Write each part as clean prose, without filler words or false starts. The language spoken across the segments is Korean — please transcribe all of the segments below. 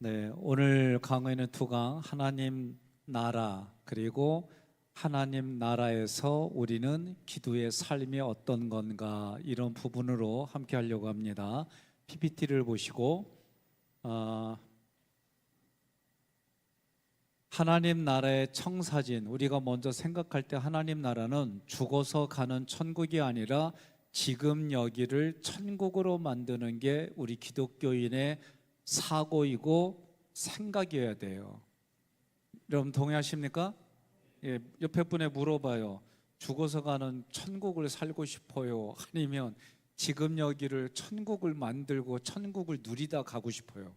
네, 오늘 강의는 두 강, 하나님 나라, 그리고 하나님 나라에서 우리는 기도의 삶이 어떤 건가, 이런 부분으로 함께 하려고 합니다. PPT를 보시고 하나님 나라의 청사진, 우리가 먼저 생각할 때 하나님 나라는 죽어서 가는 천국이 아니라 지금 여기를 천국으로 만드는 게 우리 기독교인의 사고이고 생각이어야 돼요. 여러분 동의하십니까? 예, 옆에 분에 물어봐요. 죽어서 가는 천국을 살고 싶어요? 아니면 지금 여기를 천국을 만들고 천국을 누리다 가고 싶어요?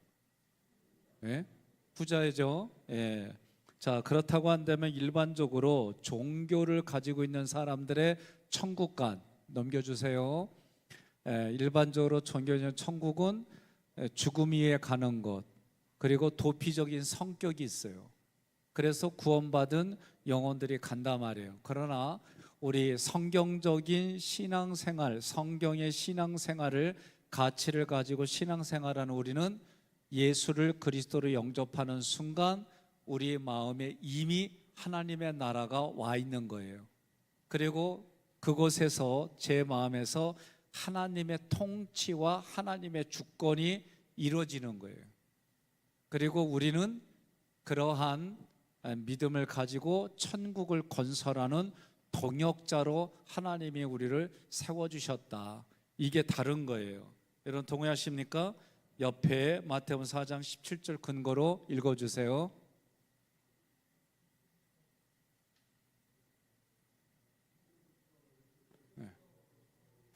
예? 부자이죠? 예. 자, 그렇다고 한다면 일반적으로 종교를 가지고 있는 사람들의 천국관 넘겨주세요. 일반적으로 종교는 천국은 죽음 위에 가는 것, 그리고 도피적인 성격이 있어요. 그래서 구원받은 영혼들이 간단 말이에요. 그러나 우리 성경적인 신앙생활, 성경의 신앙생활을 가치를 가지고 신앙생활하는 우리는 예수를 그리스도로 영접하는 순간 우리 마음에 이미 하나님의 나라가 와 있는 거예요. 그리고 그곳에서 제 마음에서 하나님의 통치와 하나님의 주권이 이루어지는 거예요. 그리고 우리는 그러한 믿음을 가지고 천국을 건설하는 동역자로 하나님이 우리를 세워주셨다. 이게 다른 거예요. 여러분 동의하십니까? 옆에 마태복음 4장 17절 근거로 읽어주세요.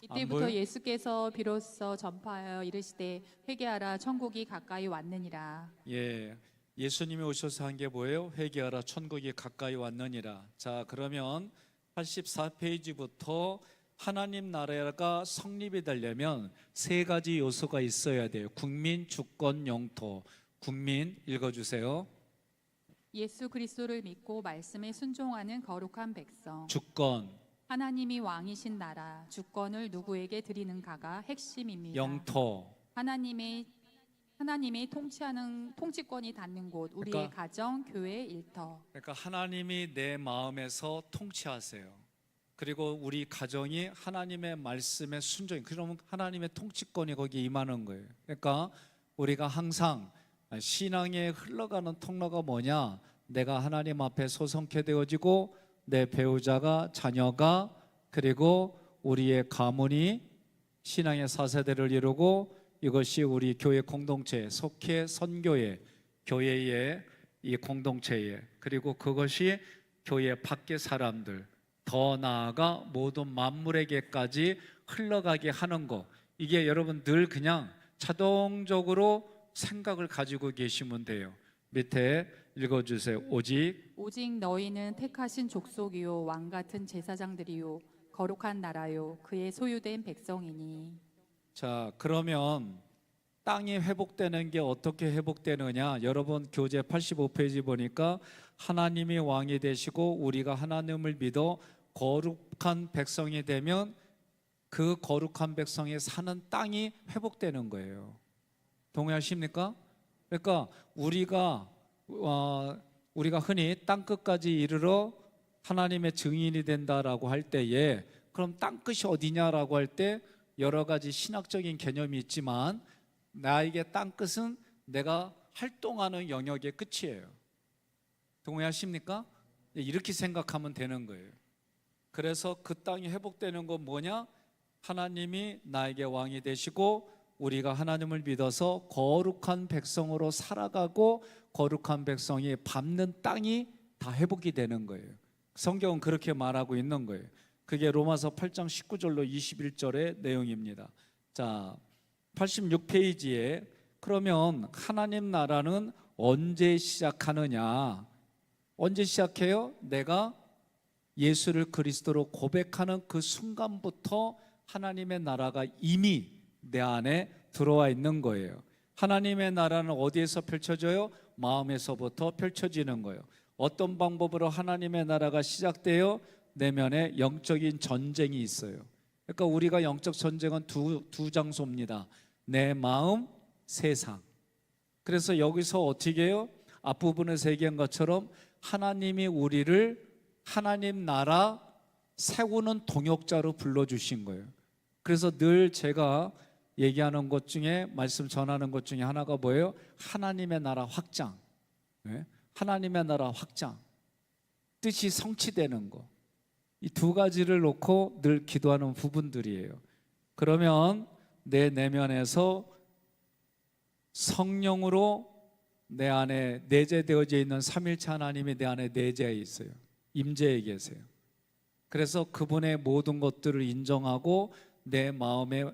이때부터 예수께서 비로소 전파하여 이르시되 회개하라 천국이 가까이 왔느니라. 예, 예수님이 오셔서 한 게 뭐예요? 회개하라 천국이 가까이 왔느니라. 자, 그러면 84페이지부터 하나님 나라가 성립이 되려면 세 가지 요소가 있어야 돼요. 국민, 주권, 영토. 국민 읽어주세요. 예수 그리스도를 믿고 말씀에 순종하는 거룩한 백성. 주권, 하나님이 왕이신 나라, 주권을 누구에게 드리는가가 핵심입니다. 영토. 하나님의 통치하는 통치권이 닿는 곳, 우리의 가정, 교회, 일터. 그러니까 하나님이 내 마음에서 통치하세요. 그리고 우리 가정이 하나님의 말씀에 순종해. 그러면 하나님의 통치권이 거기에 임하는 거예요. 그러니까 우리가 항상 신앙에 흘러가는 통로가 뭐냐? 내가 하나님 앞에 소성케 되어지고 내 배우자가, 자녀가, 그리고 우리의 가문이 신앙의 4세대를 이루고 이것이 우리 교회 공동체, 속해 선교회, 교회의 이 공동체에, 그리고 그것이 교회 밖의 사람들, 더 나아가 모든 만물에게까지 흘러가게 하는 것. 이게 여러분 늘 그냥 자동적으로 생각을 가지고 계시면 돼요. 밑에 읽어주세요. 오직 너희는 택하신 족속이요 왕 같은 제사장들이요 거룩한 나라요 그의 소유된 백성이니. 자, 그러면 땅이 회복되는 게 어떻게 회복되느냐? 여러분 교재 85페이지 보니까 하나님이 왕이 되시고 우리가 하나님을 믿어 거룩한 백성이 되면 그 거룩한 백성이 사는 땅이 회복되는 거예요. 동의하십니까? 그러니까 우리가 흔히 땅 끝까지 이르러 하나님의 증인이 된다라고 할 때에 그럼 땅 끝이 어디냐라고 할 때 여러 가지 신학적인 개념이 있지만 나에게 땅 끝은 내가 활동하는 영역의 끝이에요. 동의하십니까? 이렇게 생각하면 되는 거예요. 그래서 그 땅이 회복되는 건 뭐냐? 하나님이 나에게 왕이 되시고 우리가 하나님을 믿어서 거룩한 백성으로 살아가고 거룩한 백성이 밟는 땅이 다 회복이 되는 거예요. 성경은 그렇게 말하고 있는 거예요. 그게 로마서 8장 19절로 21절의 내용입니다. 자, 86페이지에 그러면 하나님 나라는 언제 시작하느냐? 언제 시작해요? 내가 예수를 그리스도로 고백하는 그 순간부터 하나님의 나라가 이미 내 안에 들어와 있는 거예요. 하나님의 나라는 어디에서 펼쳐져요? 마음에서부터 펼쳐지는 거예요. 어떤 방법으로 하나님의 나라가 시작돼요? 내면에 영적인 전쟁이 있어요. 그러니까 우리가 영적 전쟁은 두 장소입니다. 내 마음, 세상. 그래서 여기서 어떻게 해요? 앞부분에서 얘기한 것처럼 하나님이 우리를 하나님 나라 세우는 동역자로 불러주신 거예요. 그래서 늘 제가 얘기하는 것 중에, 말씀 전하는 것 중에 하나가 뭐예요? 하나님의 나라 확장. 네? 하나님의 나라 확장, 뜻이 성취되는 거, 이 두 가지를 놓고 늘 기도하는 부분들이에요. 그러면 내 내면에서 성령으로 내 안에 내재되어져 있는 삼일체 하나님이 내 안에 내재해 있어요. 임재해 계세요. 그래서 그분의 모든 것들을 인정하고 내 마음에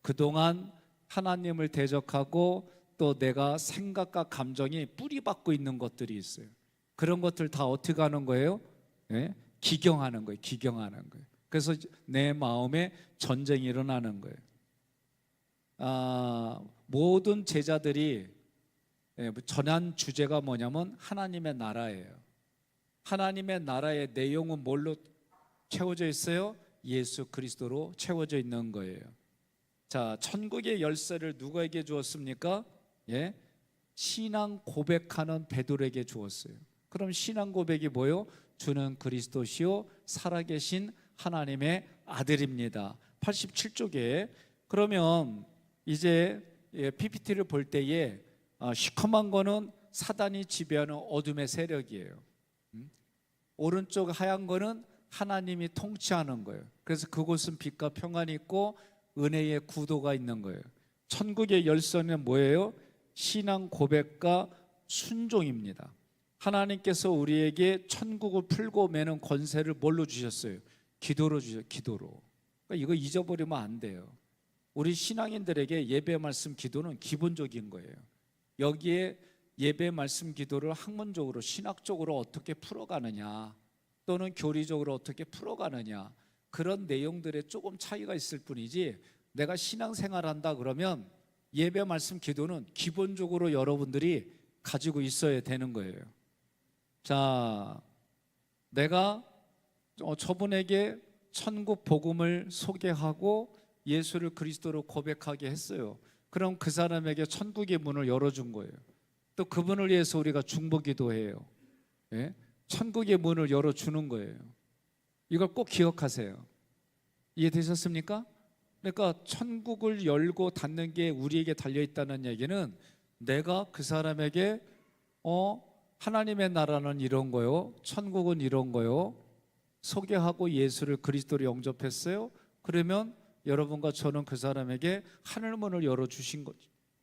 그동안 하나님을 대적하고 또 내가 생각과 감정이 뿌리박고 있는 것들이 있어요. 그런 것들 다 어떻게 하는 거예요? 네? 기경하는 거예요. 기경하는 거예요. 그래서 내 마음에 전쟁이 일어나는 거예요. 모든 제자들이 전한 주제가 뭐냐면 하나님의 나라예요. 하나님의 나라의 내용은 뭘로 채워져 있어요? 예수 그리스도로 채워져 있는 거예요. 자, 천국의 열쇠를 누구에게 주었습니까? 예? 신앙 고백하는 베드로에게 주었어요. 그럼 신앙 고백이 뭐요? 주는 그리스도시요 살아계신 하나님의 아들입니다. 87쪽에. 그러면 이제 PPT를 볼 때에 시커먼 거는 사단이 지배하는 어둠의 세력이에요. 오른쪽 하얀 거는 하나님이 통치하는 거예요. 그래서 그곳은 빛과 평안이 있고 은혜의 구도가 있는 거예요. 천국의 열쇠는 뭐예요? 신앙 고백과 순종입니다. 하나님께서 우리에게 천국을 풀고 매는 권세를 뭘로 주셨어요? 기도로 주셨어요. 기도로. 그러니까 이거 잊어버리면 안 돼요. 우리 신앙인들에게 예배 말씀 기도는 기본적인 거예요. 여기에 예배 말씀 기도를 학문적으로 신학적으로 어떻게 풀어가느냐, 또는 교리적으로 어떻게 풀어가느냐, 그런 내용들에 조금 차이가 있을 뿐이지, 내가 신앙생활한다 그러면 예배 말씀 기도는 기본적으로 여러분들이 가지고 있어야 되는 거예요. 자, 내가 저분에게 천국 복음을 소개하고 예수를 그리스도로 고백하게 했어요. 그럼 그 사람에게 천국의 문을 열어준 거예요. 또 그분을 위해서 우리가 중보기도해요. 예? 천국의 문을 열어주는 거예요. 이걸 꼭 기억하세요. 이해되셨습니까? 그러니까 천국을 열고 닫는 게 우리에게 달려있다는 얘기는, 내가 그 사람에게 하나님의 나라는 이런 거요, 천국은 이런 거요 소개하고 예수를 그리스도로 영접했어요. 그러면 여러분과 저는 그 사람에게 하늘문을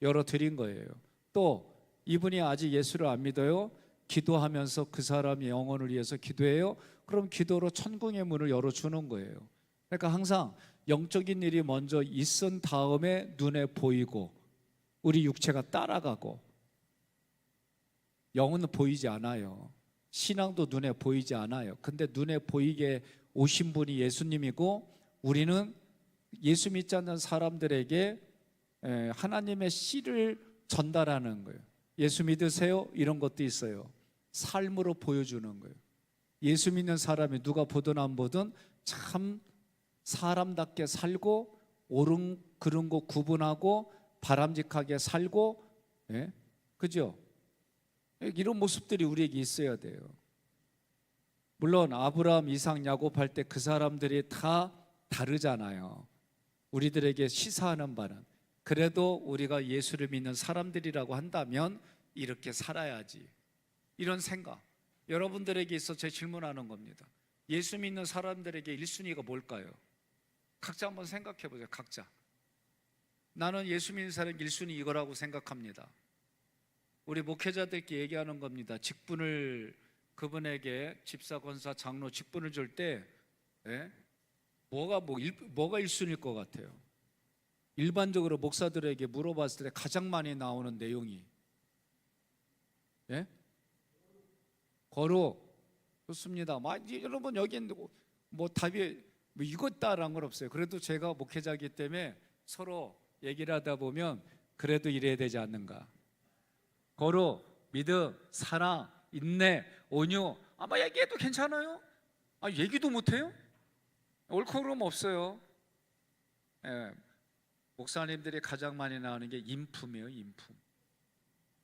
열어드린 거예요. 또 이분이 아직 예수를 안 믿어요. 기도하면서 그 사람의 영혼을 위해서 기도해요. 그럼 기도로 천국의 문을 열어주는 거예요. 그러니까 항상 영적인 일이 먼저 있은 다음에 눈에 보이고 우리 육체가 따라가고, 영은 보이지 않아요. 신앙도 눈에 보이지 않아요. 근데 눈에 보이게 오신 분이 예수님이고, 우리는 예수 믿지 않는 사람들에게 하나님의 씨를 전달하는 거예요. 예수 믿으세요? 이런 것도 있어요. 삶으로 보여주는 거예요. 예수 믿는 사람이 누가 보든 안 보든 참 사람답게 살고 옳은 그른 거 구분하고 바람직하게 살고, 그죠? 이런 모습들이 우리에게 있어야 돼요. 물론 아브라함, 이삭, 야곱 할 때 그 사람들이 다 다르잖아요. 우리들에게 시사하는 바는, 그래도 우리가 예수를 믿는 사람들이라고 한다면 이렇게 살아야지, 이런 생각. 여러분들에게 있어 제 질문하는 겁니다. 예수 믿는 사람들에게 1순위가 뭘까요? 각자 한번 생각해 보세요. 각자. 나는 예수 믿는 사람 1순위 이거라고 생각합니다. 우리 목회자들께 얘기하는 겁니다. 직분을, 그분에게 집사, 권사, 장로 직분을 줄 때 뭐가 1순위일 것 같아요? 일반적으로 목사들에게 물어봤을 때 가장 많이 나오는 내용이 거룩. 좋습니다. 여러분 여기 뭐 답이 이것다라는 건 없어요. 그래도 제가 목회자이기 때문에 서로 얘기를 하다 보면 그래도 이래야 되지 않는가. 거룩, 믿음, 사랑, 인내, 온유. 아마 얘기해도 괜찮아요? 얘기도 못해요? 옳고 그름 없어요. 목사님들이 가장 많이 나오는 게 인품이에요. 인품.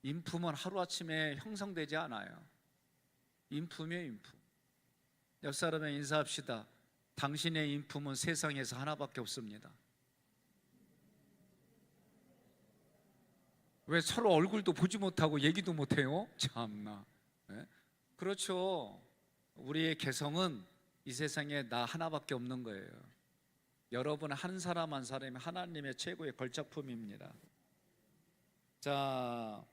인품은 하루아침에 형성되지 않아요. 인품이에요, 인품. 옆 사람에 인사합시다. 당신의 인품은 세상에서 하나밖에 없습니다. 왜 서로 얼굴도 보지 못하고 얘기도 못해요? 참나. 네? 그렇죠. 우리의 개성은 이 세상에 나 하나밖에 없는 거예요. 여러분 한 사람 한 사람이 하나님의 최고의 걸작품입니다. 자,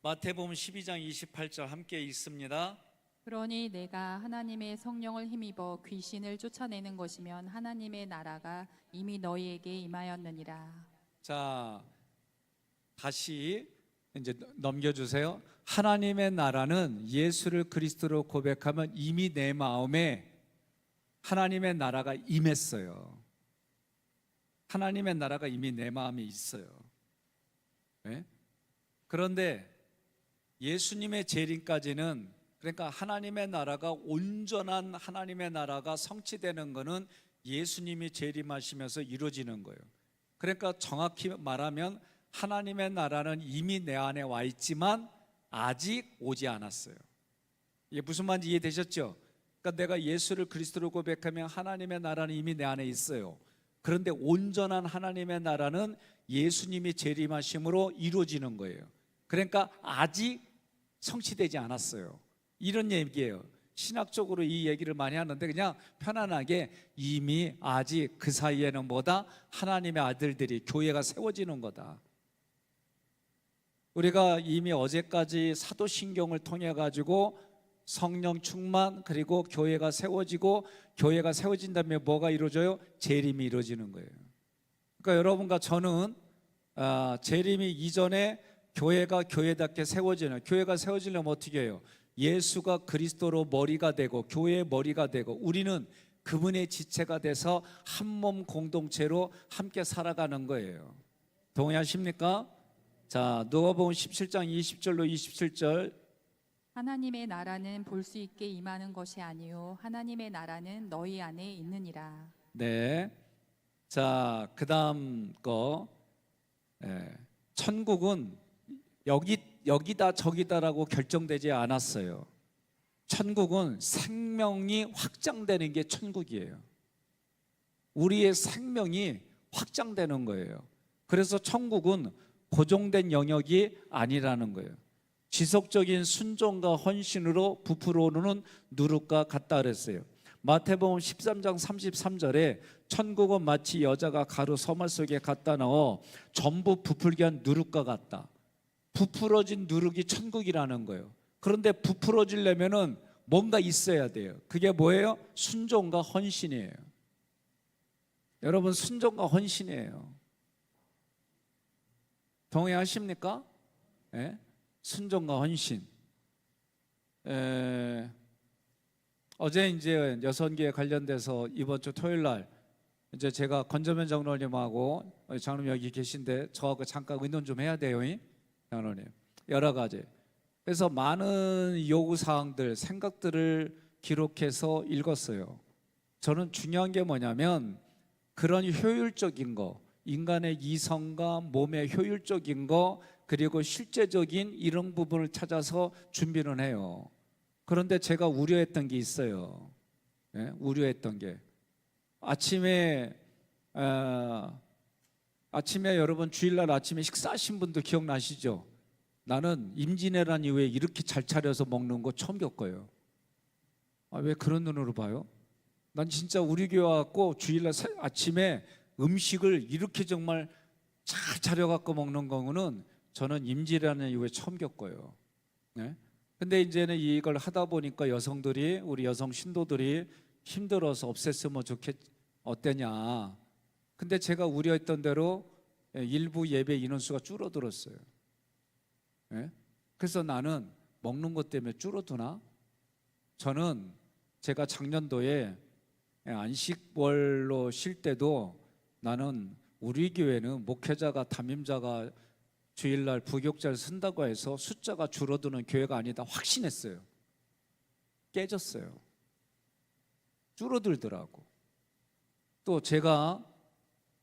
마태복음 12장 28절 함께 읽습니다. 그러니 내가 하나님의 성령을 힘입어 귀신을 쫓아내는 것이면 하나님의 나라가 이미 너희에게 임하였느니라. 자, 다시 이제 넘겨주세요. 하나님의 나라는 예수를 그리스도로 고백하면 이미 내 마음에 하나님의 나라가 임했어요. 하나님의 나라가 이미 내 마음에 있어요. 네? 그런데 예수님의 재림까지는, 그러니까 하나님의 나라가 온전한 하나님의 나라가 성취되는 것은 예수님이 재림하시면서 이루어지는 거예요. 그러니까 정확히 말하면 하나님의 나라는 이미 내 안에 와 있지만 아직 오지 않았어요. 이게 무슨 말인지 이해되셨죠? 그러니까 내가 예수를 그리스도로 고백하면 하나님의 나라는 이미 내 안에 있어요. 그런데 온전한 하나님의 나라는 예수님이 재림하심으로 이루어지는 거예요. 그러니까 아직 성취되지 않았어요. 이런 얘기예요. 신학적으로 이 얘기를 많이 하는데 그냥 편안하게 이미 아직 그 사이에는 뭐다? 하나님의 아들들이, 교회가 세워지는 거다. 우리가 이미 어제까지 사도신경을 통해 가지고 성령 충만, 그리고 교회가 세워지고, 교회가 세워진 다음에 뭐가 이루어져요? 재림이 이루어지는 거예요. 그러니까 여러분과 저는 재림이 이전에 교회가 교회답게 세워지는, 교회가 세워지려면 어떻게 해요? 예수가 그리스도로 머리가 되고 교회의 머리가 되고 우리는 그분의 지체가 돼서 한 몸 공동체로 함께 살아가는 거예요. 동의하십니까? 자, 누가복음 17장 20절로 27절. 하나님의 나라는 볼 수 있게 임하는 것이 아니요 하나님의 나라는 너희 안에 있느니라. 네. 자, 그다음 거. 천국은 여기다 저기다라고 결정되지 않았어요. 천국은 생명이 확장되는 게 천국이에요. 우리의 생명이 확장되는 거예요. 그래서 천국은 고정된 영역이 아니라는 거예요. 지속적인 순종과 헌신으로 부풀어 오르는 누룩과 같다 그랬어요. 마태복음 13장 33절에 천국은 마치 여자가 가루 서말 속에 갖다 넣어 전부 부풀게 한 누룩과 같다. 부풀어진 누룩이 천국이라는 거예요. 그런데 부풀어지려면은 뭔가 있어야 돼요. 그게 뭐예요? 순종과 헌신이에요. 여러분, 순종과 헌신이에요. 동의하십니까? 네? 순종과 헌신. 어제 이제 여선교회 관련돼서 이번 주 토요일 날 이제 제가 권정현 장로님하고, 장로님 여기 계신데 저하고 잠깐 의논 좀 해야 돼요, 장로님. 여러 가지. 그래서 많은 요구 사항들, 생각들을 기록해서 읽었어요. 저는 중요한 게 뭐냐면 그런 효율적인 거, 인간의 이성과 몸의 효율적인 거, 그리고 실제적인 이런 부분을 찾아서 준비를 해요. 그런데 제가 우려했던 게 있어요. 네? 우려했던 게 아침에 여러분 주일날 아침에 식사하신 분도 기억나시죠? 나는 임진왜란 이후에 이렇게 잘 차려서 먹는 거 처음 겪어요. 왜 그런 눈으로 봐요? 난 진짜 우리 교회 와갖고 주일날 아침에 음식을 이렇게 정말 잘 차려갖고 먹는 거는 저는 임진왜란 이후에 처음 겪어요. 네? 근데 이제는 이걸 하다 보니까 여성들이, 우리 여성 신도들이 힘들어서 없앴으면 어때냐. 근데 제가 우려했던 대로 일부 예배 인원수가 줄어들었어요. 네? 그래서 나는 먹는 것 때문에 줄어드나? 저는 제가 작년도에 안식월로 쉴 때도 나는 우리 교회는 목회자가, 담임자가 주일날 부교육자를 쓴다고 해서 숫자가 줄어드는 교회가 아니다 확신했어요. 깨졌어요. 줄어들더라고. 또 제가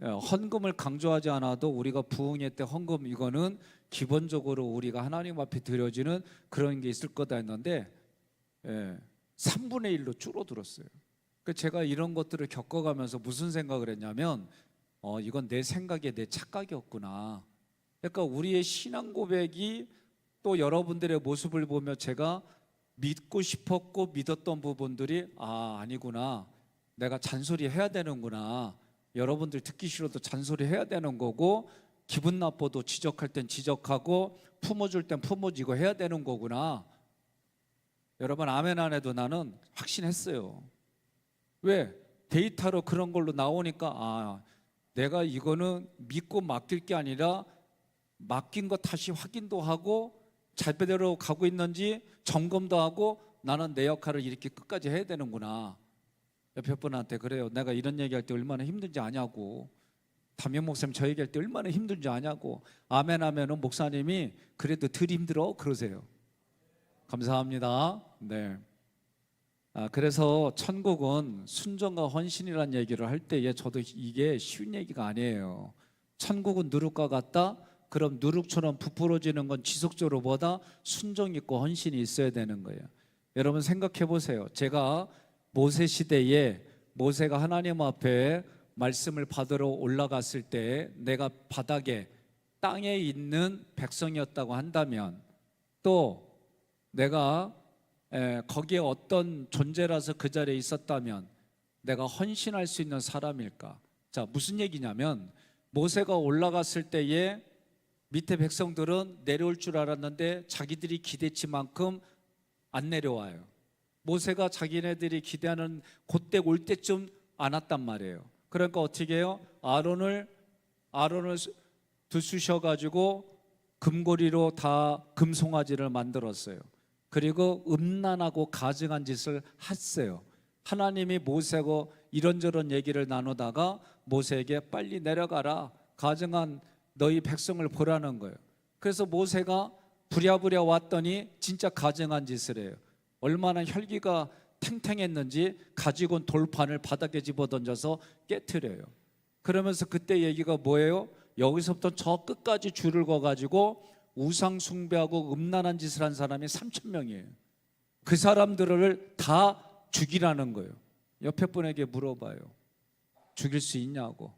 헌금을 강조하지 않아도 우리가 부흥회 때 헌금 이거는 기본적으로 우리가 하나님 앞에 드려지는 그런 게 있을 거다 했는데 3분의 1로 줄어들었어요. 그 제가 이런 것들을 겪어가면서 무슨 생각을 했냐면 이건 내 생각에 내 착각이었구나. 그러니까 우리의 신앙 고백이 또 여러분들의 모습을 보며 제가 믿고 싶었고 믿었던 부분들이 아니구나. 내가 잔소리 해야 되는구나. 여러분들 듣기 싫어도 잔소리 해야 되는 거고 기분 나빠도 지적할 땐 지적하고 품어줄 땐 품어지고 해야 되는 거구나. 여러분 아멘 안 해도 나는 확신했어요. 왜? 데이터로 그런 걸로 나오니까 내가 이거는 믿고 맡길 게 아니라 맡긴 거 다시 확인도 하고 잘대로 가고 있는지 점검도 하고 나는 내 역할을 이렇게 끝까지 해야 되는구나. 옆에 분한테 그래요. 내가 이런 얘기할 때 얼마나 힘든지 아냐고. 담임 목사님 저 얘기할 때 얼마나 힘든지 아냐고. 아멘 하면은 목사님이 그래도 덜 힘들어 그러세요. 감사합니다. 네. 그래서 천국은 순종과 헌신이라는 얘기를 할 때에 저도 이게 쉬운 얘기가 아니에요. 천국은 누룩과 같다. 그럼 누룩처럼 부풀어지는 건 지속적으로 보다 순종 있고 헌신이 있어야 되는 거예요. 여러분 생각해 보세요. 제가 모세 시대에 모세가 하나님 앞에 말씀을 받으러 올라갔을 때 내가 바닥에 땅에 있는 백성이었다고 한다면 또 내가 거기에 어떤 존재라서 그 자리에 있었다면 내가 헌신할 수 있는 사람일까? 자, 무슨 얘기냐면 모세가 올라갔을 때에 밑에 백성들은 내려올 줄 알았는데 자기들이 기대치만큼 안 내려와요. 모세가 자기네들이 기대하는 그때 올 때쯤 안 왔단 말이에요. 그러니까 어떻게 해요? 아론을 두수셔가지고 금고리로 다 금송아지를 만들었어요. 그리고 음란하고 가증한 짓을 했어요. 하나님이 모세하고 이런저런 얘기를 나누다가 모세에게 빨리 내려가라. 가증한 너희 백성을 보라는 거예요. 그래서 모세가 부랴부랴 왔더니 진짜 가증한 짓을 해요. 얼마나 혈기가 탱탱했는지 가지고 온 돌판을 바닥에 집어던져서 깨트려요. 그러면서 그때 얘기가 뭐예요? 여기서부터 저 끝까지 줄을 거가지고 우상 숭배하고 음란한 짓을 한 사람이 3,000명이에요. 그 사람들을 다 죽이라는 거예요. 옆에 분에게 물어봐요. 죽일 수 있냐고.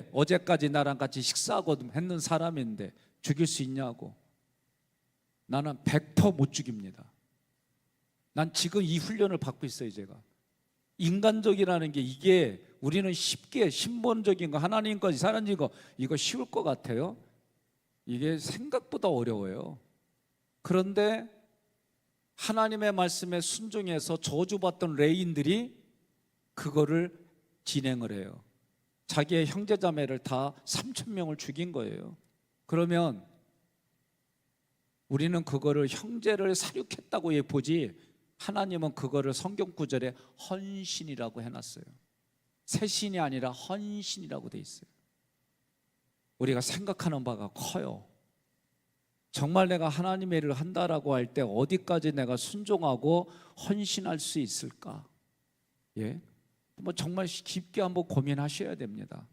어제까지 나랑 같이 식사하고 했는 사람인데 죽일 수 있냐고. 나는 100% 못 죽입니다. 난 지금 이 훈련을 받고 있어요. 제가 인간적이라는 게 이게 우리는 쉽게 신본적인 거 하나님 거 사람인 거 이거 쉬울 것 같아요. 이게 생각보다 어려워요. 그런데 하나님의 말씀에 순종해서 저주받던 레인들이 그거를 진행을 해요. 자기의 형제자매를 다 3,000명을 죽인 거예요. 그러면 우리는 그거를 형제를 살육했다고 보지 하나님은 그거를 성경 구절에 헌신이라고 해놨어요. 세신이 아니라 헌신이라고 돼 있어요. 우리가 생각하는 바가 커요. 정말 내가 하나님의 일을 한다라고 할 때 어디까지 내가 순종하고 헌신할 수 있을까? 정말 깊게 한번 고민하셔야 됩니다.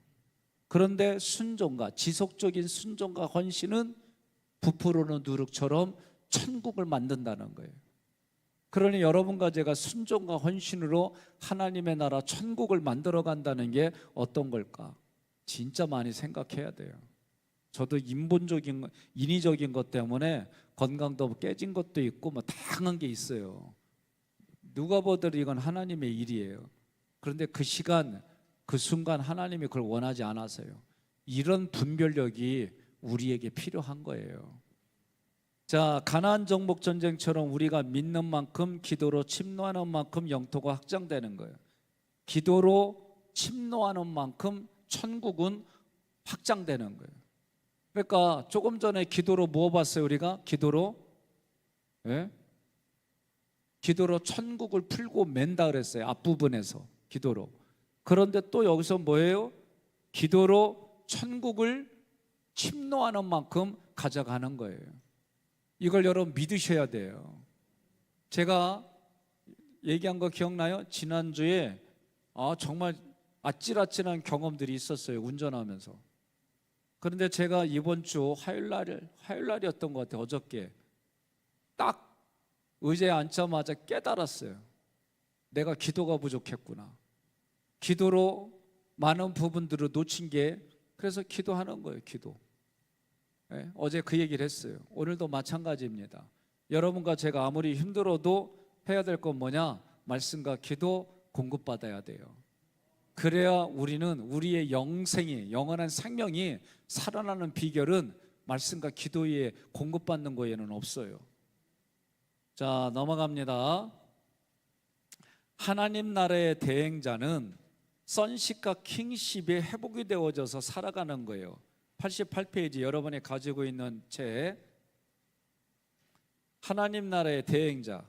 그런데 순종과 지속적인 순종과 헌신은 부풀어오는 누룩처럼 천국을 만든다는 거예요. 그러니 여러분과 제가 순종과 헌신으로 하나님의 나라 천국을 만들어 간다는 게 어떤 걸까? 진짜 많이 생각해야 돼요. 저도 인위적인 것 때문에 건강도 깨진 것도 있고 다양한 게 있어요. 누가 보더라도 이건 하나님의 일이에요. 그런데 그 시간 그 순간 하나님이 그걸 원하지 않아서요. 이런 분별력이 우리에게 필요한 거예요. 자, 가나안 정복 전쟁처럼 우리가 믿는 만큼 기도로 침노하는 만큼 영토가 확장되는 거예요. 기도로 침노하는 만큼 천국은 확장되는 거예요. 그러니까 조금 전에 기도로 뭐 봤어요? 우리가 기도로 기도로 천국을 풀고 맨다 그랬어요. 앞부분에서 기도로. 그런데 또 여기서 뭐예요? 기도로 천국을 침노하는 만큼 가져가는 거예요. 이걸 여러분 믿으셔야 돼요. 제가 얘기한 거 기억나요? 지난주에 정말 아찔아찔한 경험들이 있었어요, 운전하면서. 그런데 제가 이번 주 화요일날이었던 것 같아요. 어저께 딱 의자에 앉자마자 깨달았어요. 내가 기도가 부족했구나. 기도로 많은 부분들을 놓친 게, 그래서 기도하는 거예요. 기도. 예, 어제 그 얘기를 했어요. 오늘도 마찬가지입니다. 여러분과 제가 아무리 힘들어도 해야 될 건 뭐냐? 말씀과 기도 공급받아야 돼요. 그래야 우리는 우리의 영생이, 영원한 생명이 살아나는 비결은 말씀과 기도에 공급받는 거에는 없어요. 자, 넘어갑니다. 하나님 나라의 대행자는 선십과 킹십이 회복이 되어져서 살아가는 거예요. 88페이지 여러분이 가지고 있는 책, 하나님 나라의 대행자.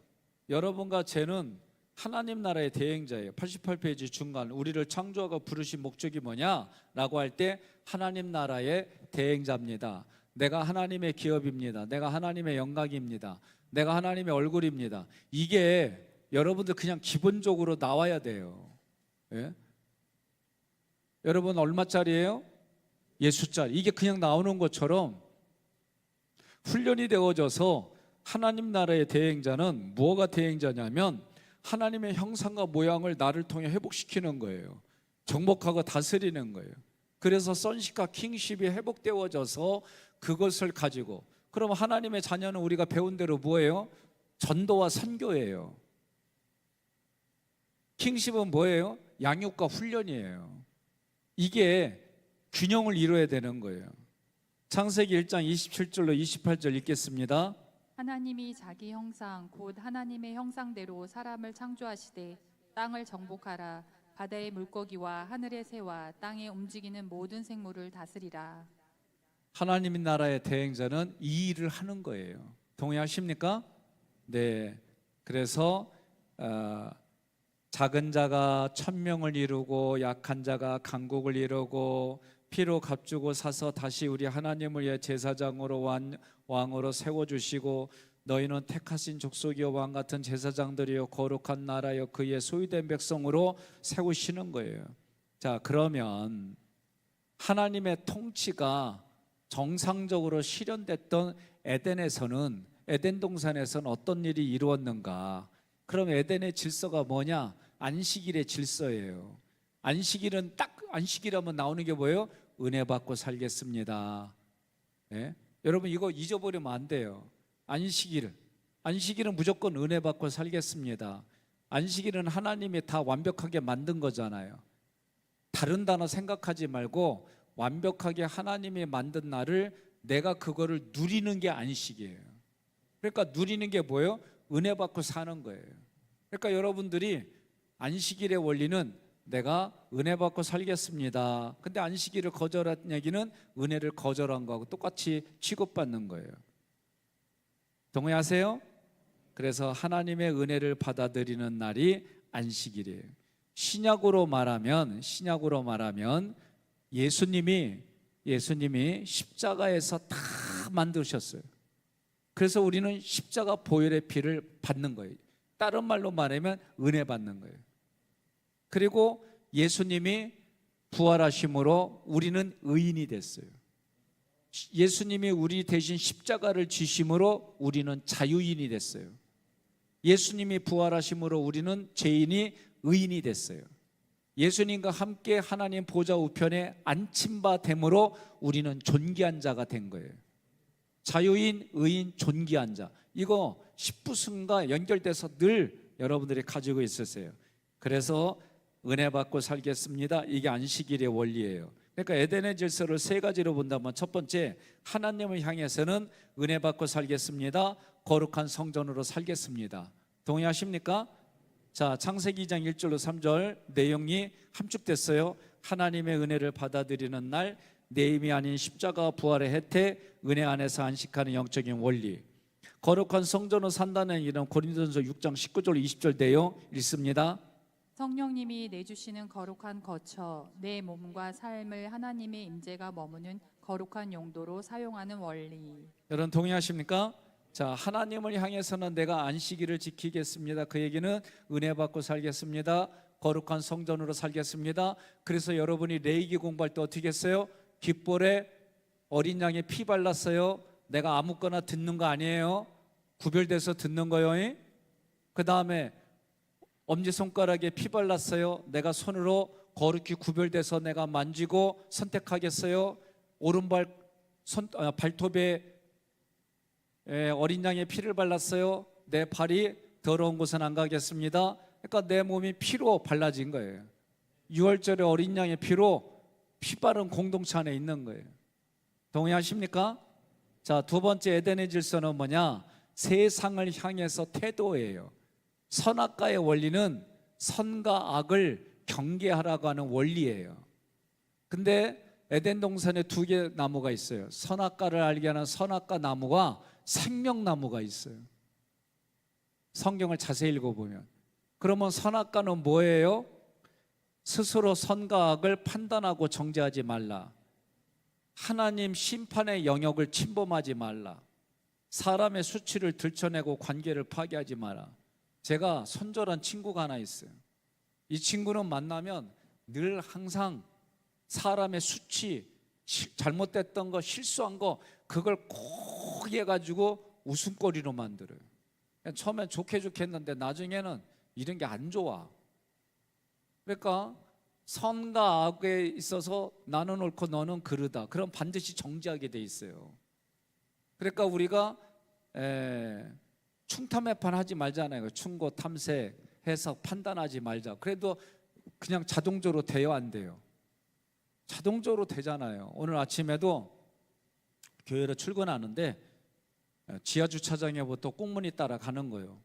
여러분과 쟤는 하나님 나라의 대행자예요. 88페이지 중간, 우리를 창조하고 부르신 목적이 뭐냐라고 할 때 하나님 나라의 대행자입니다. 내가 하나님의 기업입니다. 내가 하나님의 영광입니다. 내가 하나님의 얼굴입니다. 이게 여러분들 그냥 기본적으로 나와야 돼요. 예? 여러분 얼마짜리예요? 예수짜리. 이게 그냥 나오는 것처럼 훈련이 되어져서 하나님 나라의 대행자는 무엇가 대행자냐면 하나님의 형상과 모양을 나를 통해 회복시키는 거예요. 정복하고 다스리는 거예요. 그래서 선십과 킹십이 회복되어져서 그것을 가지고, 그럼 하나님의 자녀는 우리가 배운 대로 뭐예요? 전도와 선교예요. 킹십은 뭐예요? 양육과 훈련이에요. 이게 균형을 이루어야 되는 거예요. 창세기 1장 27절로 28절 읽겠습니다. 하나님이 자기 형상 곧 하나님의 형상대로 사람을 창조하시되 땅을 정복하라. 바다의 물고기와 하늘의 새와 땅에 움직이는 모든 생물을 다스리라. 하나님 나라의 대행자는 이 일을 하는 거예요. 동의하십니까? 네. 그래서 작은 자가 천명을 이루고 약한 자가 강국을 이루고 피로 값주고 사서 다시 우리 하나님을 위해 제사장으로 왕으로 세워주시고 너희는 택하신 족속이요 왕 같은 제사장들이요 거룩한 나라요 그의 소유된 백성으로 세우시는 거예요. 자, 그러면 하나님의 통치가 정상적으로 실현됐던 에덴에서는, 에덴 동산에서는 어떤 일이 이루어졌는가? 그럼 에덴의 질서가 뭐냐? 안식일의 질서예요. 안식일은 딱 안식일하면 나오는 게 뭐예요? 은혜 받고 살겠습니다. 네? 여러분 이거 잊어버리면 안 돼요. 안식일은 무조건 은혜 받고 살겠습니다. 안식일은 하나님이 다 완벽하게 만든 거잖아요. 다른 단어 생각하지 말고 완벽하게 하나님이 만든 날을 내가 그거를 누리는 게 안식이에요. 그러니까 누리는 게 뭐예요? 은혜 받고 사는 거예요. 그러니까 여러분들이 안식일의 원리는 내가 은혜 받고 살겠습니다. 근데 안식일을 거절한 얘기는 은혜를 거절한 거하고 똑같이 취급받는 거예요. 동의하세요? 그래서 하나님의 은혜를 받아들이는 날이 안식일이에요. 신약으로 말하면 예수님이 십자가에서 다 만드셨어요. 그래서 우리는 십자가 보혈의 피를 받는 거예요. 다른 말로 말하면 은혜 받는 거예요. 그리고 예수님이 부활하심으로 우리는 의인이 됐어요. 예수님이 우리 대신 십자가를 지심으로 우리는 자유인이 됐어요. 예수님이 부활하심으로 우리는 죄인이 의인이 됐어요. 예수님과 함께 하나님 보좌 우편에 앉힌 바 됨으로 우리는 존귀한 자가 된 거예요. 자유인, 의인, 존귀한 자. 이거 십부승과 연결돼서 늘 여러분들이 가지고 있으세요. 그래서 은혜 받고 살겠습니다. 이게 안식일의 원리예요. 그러니까 에덴의 질서를 세 가지로 본다면 첫 번째, 하나님을 향해서는 은혜 받고 살겠습니다. 거룩한 성전으로 살겠습니다. 동의하십니까? 자, 창세기 2장 1절로 3절 내용이 함축됐어요. 하나님의 은혜를 받아들이는 날, 내 힘이 아닌 십자가 부활의 혜택, 은혜 안에서 안식하는 영적인 원리. 거룩한 성전으로 산다는 이름 고린도전서 6장 19절 20절 내용 읽습니다. 성령님이 내주시는 거룩한 거처, 내 몸과 삶을 하나님의 임재가 머무는 거룩한 용도로 사용하는 원리. 여러분 동의하십니까? 자, 하나님을 향해서는 내가 안식일을 지키겠습니다. 그 얘기는 은혜 받고 살겠습니다. 거룩한 성전으로 살겠습니다. 그래서 여러분이 레위기 공부할 때 어떻게 했어요? 깃볼에 어린 양의 피 발랐어요. 내가 아무거나 듣는 거 아니에요. 구별돼서 듣는 거요. 그 다음에 엄지손가락에 피 발랐어요. 내가 손으로 거룩히 구별돼서 내가 만지고 선택하겠어요. 오른발 발톱에 어린 양의 피를 발랐어요. 내 발이 더러운 곳은 안 가겠습니다. 그러니까 내 몸이 피로 발라진 거예요. 6월절에 어린 양의 피로 피 바른 공동체 안에 있는 거예요. 동의하십니까? 자, 두 번째 에덴의 질서는 뭐냐? 세상을 향해서 태도예요. 선악과의 원리는 선과 악을 경계하라고 하는 원리예요. 근데 에덴 동산에 두 개 나무가 있어요. 선악과를 알게 하는 선악과 나무와 생명나무가 있어요. 성경을 자세히 읽어보면. 그러면 선악과는 뭐예요? 스스로 선과 악을 판단하고 정죄하지 말라. 하나님 심판의 영역을 침범하지 말라. 사람의 수치를 들춰내고 관계를 파괴하지 마라. 제가 손절한 친구가 하나 있어요. 이 친구는 만나면 늘 항상 사람의 수치, 잘못됐던 거, 실수한 거 그걸 꼭 해가지고 웃음거리로 만들어요. 처음엔 좋게 했는데 나중에는 이런 게 안 좋아. 그러니까 선과 악에 있어서 나는 옳고 너는 그르다. 그럼 반드시 정지하게 돼 있어요. 그러니까 우리가 충탐해판 하지 말잖아요. 충고, 탐색, 해석, 판단하지 말자. 그래도 그냥 자동적으로 돼요, 안 돼요? 자동적으로 되잖아요. 오늘 아침에도 교회로 출근하는데 지하 주차장에부터 꽁무니 따라 가는 거예요.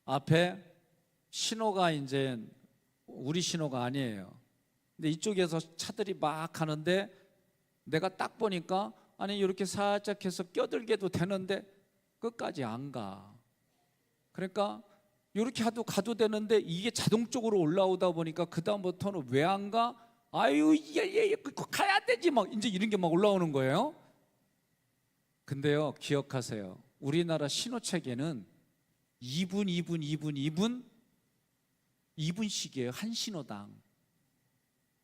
앞에 신호가 이제 우리 신호가 아니에요. 근데 이쪽에서 차들이 막 가는데 내가 딱 보니까 아니 이렇게 살짝 해서 껴들게도 되는데 끝까지 안 가. 그러니까 이렇게 가도 되는데 이게 자동적으로 올라오다 보니까 그 다음부터는 왜 안 가? 아유 얘 가야 되지 막 이제 이런 게 막 올라오는 거예요. 근데요 기억하세요. 우리나라 신호체계는 2분씩이에요. 한 신호당.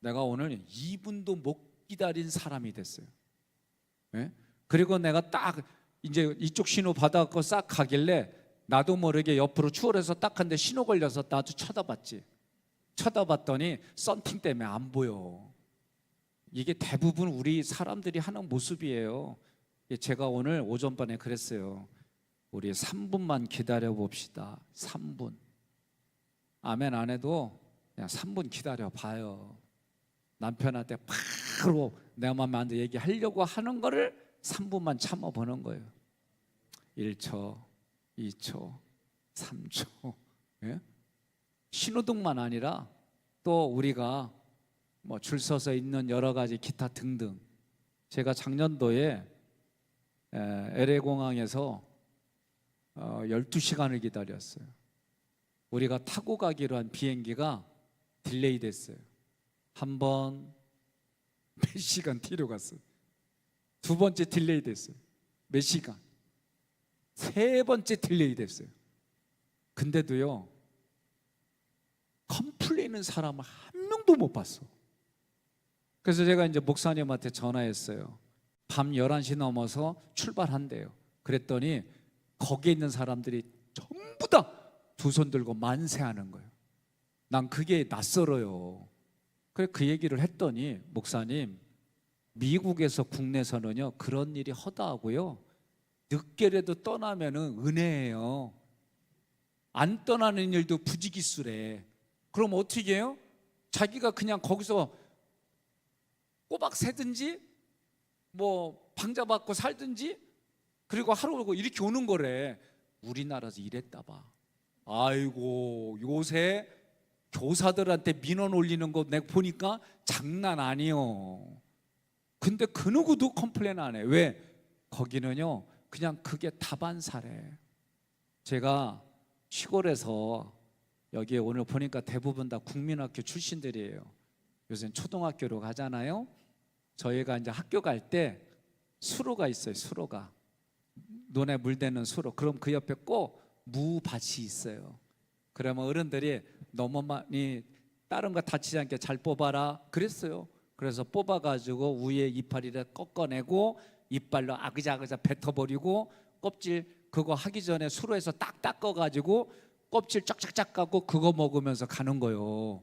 내가 오늘 2분도 못 기다린 사람이 됐어요. 네? 그리고 내가 딱 이제 이쪽 신호 받아갖고 싹 가길래 나도 모르게 옆으로 추월해서 딱 한데 신호 걸려서 나도 쳐다봤지. 쳐다봤더니 썬팅 때문에 안 보여. 이게 대부분 우리 사람들이 하는 모습이에요. 제가 오늘 오전반에 그랬어요. 우리 3분만 기다려 봅시다. 3분. 아멘 안 해도 그냥 3분 기다려 봐요. 남편한테 바로 내 마음에 안 들어 얘기하려고 하는 거를 3분만 참아보는 거예요. 1초, 2초, 3초. 예? 신호등만 아니라 또 우리가 뭐 줄 서서 있는 여러 가지 기타 등등. 제가 작년도에 LA 공항에서 12시간을 기다렸어요. 우리가 타고 가기로 한 비행기가 딜레이 됐어요. 한 번 몇 시간 뒤로 갔어요. 두 번째 딜레이 됐어요. 몇 시간. 세 번째 딜레이 됐어요. 근데도요 컴플레인은 사람을 한 명도 못 봤어. 그래서 제가 이제 목사님한테 전화했어요. 밤 11시 넘어서 출발한대요. 그랬더니 거기에 있는 사람들이 전부 다 두 손 들고 만세하는 거예요. 난 그게 낯설어요. 그래 그 얘기를 했더니 목사님 미국에서 국내에서는요 그런 일이 허다하고요 늦게라도 떠나면은 은혜예요. 안 떠나는 일도 부지기수래. 그럼 어떻게 해요? 자기가 그냥 거기서 꼬박 새든지 뭐 방자 받고 살든지 그리고 하루 이렇게 오는 거래. 우리나라에서 이랬다 봐. 아이고 요새 교사들한테 민원 올리는 거 내가 보니까 장난 아니요. 근데 그 누구도 컴플레인 안 해. 왜? 거기는요 그냥 그게 다반사래. 제가 시골에서 여기에 오늘 보니까 대부분 다 국민학교 출신들이에요. 요새는 초등학교로 가잖아요. 저희가 이제 학교 갈 때 수로가 있어요. 수로가 논에 물대는 수로. 그럼 그 옆에 꼭 무밭이 있어요. 그러면 어른들이 너무 많이 다른 거 다치지 않게 잘 뽑아라 그랬어요. 그래서 뽑아가지고 위에 이파리를 꺾어내고 이빨로 아그자아그자 뱉어버리고 껍질 그거 하기 전에 수로에서 딱 닦아가지고 껍질 쫙쫙쫙 까고 그거 먹으면서 가는 거예요.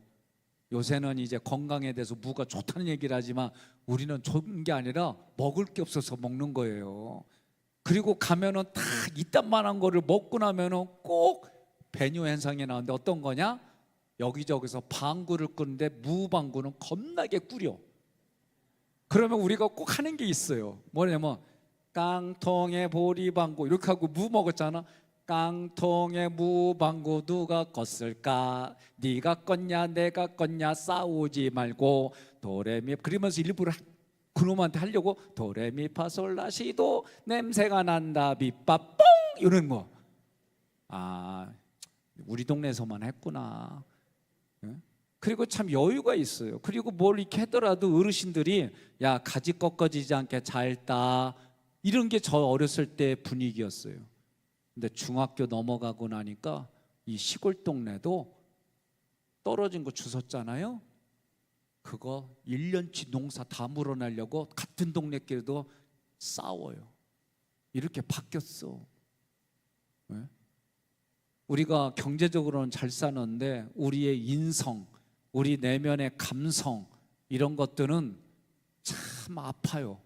요새는 이제 건강에 대해서 무가 좋다는 얘기를 하지만 우리는 좋은 게 아니라 먹을 게 없어서 먹는 거예요. 그리고 가면은 다 이딴만한 거를 먹고 나면은 꼭 배뇨 현상이 나오는데 어떤 거냐? 여기저기서 방구를 끄는데 무방구는 겁나게 꾸려. 그러면 우리가 꼭 하는 게 있어요. 뭐냐면 깡통에 보리방구 이렇게 하고 무 먹었잖아. 깡통에 무방구 누가 껐을까? 네가 껐냐 내가 껐냐 싸우지 말고 도레미 그러면서 일부러 그놈한테 하려고 도레미파솔라시도 냄새가 난다 밑밥 뽕 이러는 거. 아 우리 동네에서만 했구나. 그리고 참 여유가 있어요. 그리고 뭘 이렇게 하더라도 어르신들이 야 가지 꺾어지지 않게 잘 따 이런 게 저 어렸을 때 분위기였어요. 근데 중학교 넘어가고 나니까 이 시골 동네도 떨어진 거 주웠잖아요. 그거 1년치 농사 다 물어내려고 같은 동네끼리도 싸워요. 이렇게 바뀌었어. 네? 우리가 경제적으로는 잘 사는데 우리의 인성, 우리 내면의 감성 이런 것들은 참 아파요.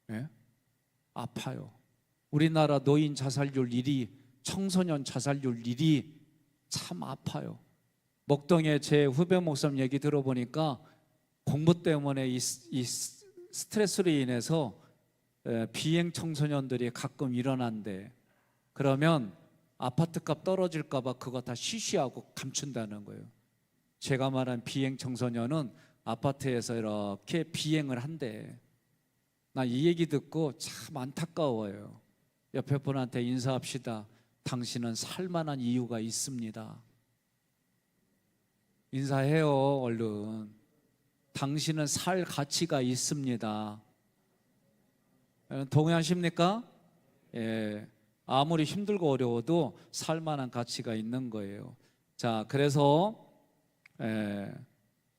네? 아파요. 우리나라 노인 자살률 1위, 청소년 자살률 1위 참 아파요. 목동에 제 후배 목사님 얘기 들어보니까 공부 때문에 이 스트레스로 인해서 비행 청소년들이 가끔 일어난대. 그러면 아파트값 떨어질까 봐 그거 다 쉬쉬하고 감춘다는 거예요. 제가 말한 비행 청소년은 아파트에서 이렇게 비행을 한대. 나 이 얘기 듣고 참 안타까워요. 옆에 분한테 인사합시다. 당신은 살만한 이유가 있습니다. 인사해요 얼른. 당신은 살 가치가 있습니다. 동의하십니까? 예, 아무리 힘들고 어려워도 살만한 가치가 있는 거예요. 자, 그래서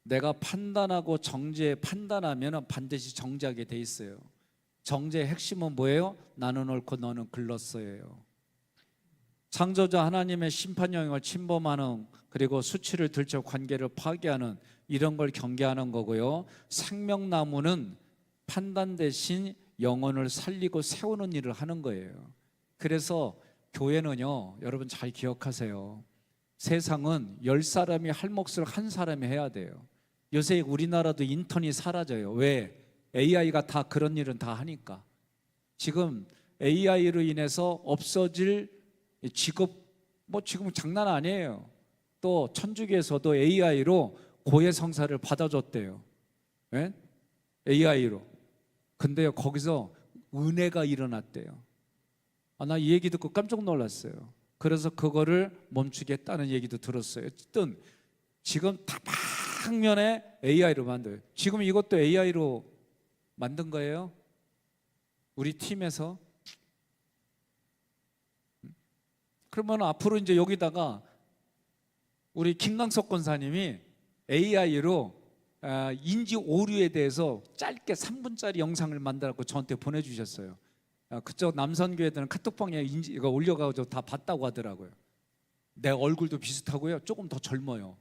내가 판단하고 정죄에 판단하면 반드시 정죄하게 돼 있어요. 정죄의 핵심은 뭐예요? 나는 옳고 너는 글렀어예요. 창조자 하나님의 심판 영역을 침범하는 그리고 수치를 들쳐 관계를 파괴하는 이런 걸 경계하는 거고요. 생명나무는 판단 대신 영혼을 살리고 세우는 일을 하는 거예요. 그래서 교회는요, 여러분 잘 기억하세요. 세상은 10사람이 할 몫을 한 사람이 해야 돼요. 요새 우리나라도 인턴이 사라져요. 왜? AI가 다 그런 일은 다 하니까. 지금 AI로 인해서 없어질 직업 뭐 지금 장난 아니에요. 또 천주교에서도 AI로 고해성사를 받아줬대요. 네? AI로. 근데요 거기서 은혜가 일어났대요. 나 이 얘기 듣고 깜짝 놀랐어요. 그래서 그거를 멈추겠다는 얘기도 들었어요. 어쨌든 지금 다방면에 AI로 만들어요. 지금 이것도 AI로 만든 거예요. 우리 팀에서. 그러면 앞으로 이제 여기다가 우리 김강석 권사님이 AI로 인지 오류에 대해서 짧게 3분짜리 영상을 만들고 저한테 보내주셨어요. 그쪽 남선교회들은 카톡방에 이거 올려가지고 다 봤다고 하더라고요. 내 얼굴도 비슷하고요. 조금 더 젊어요.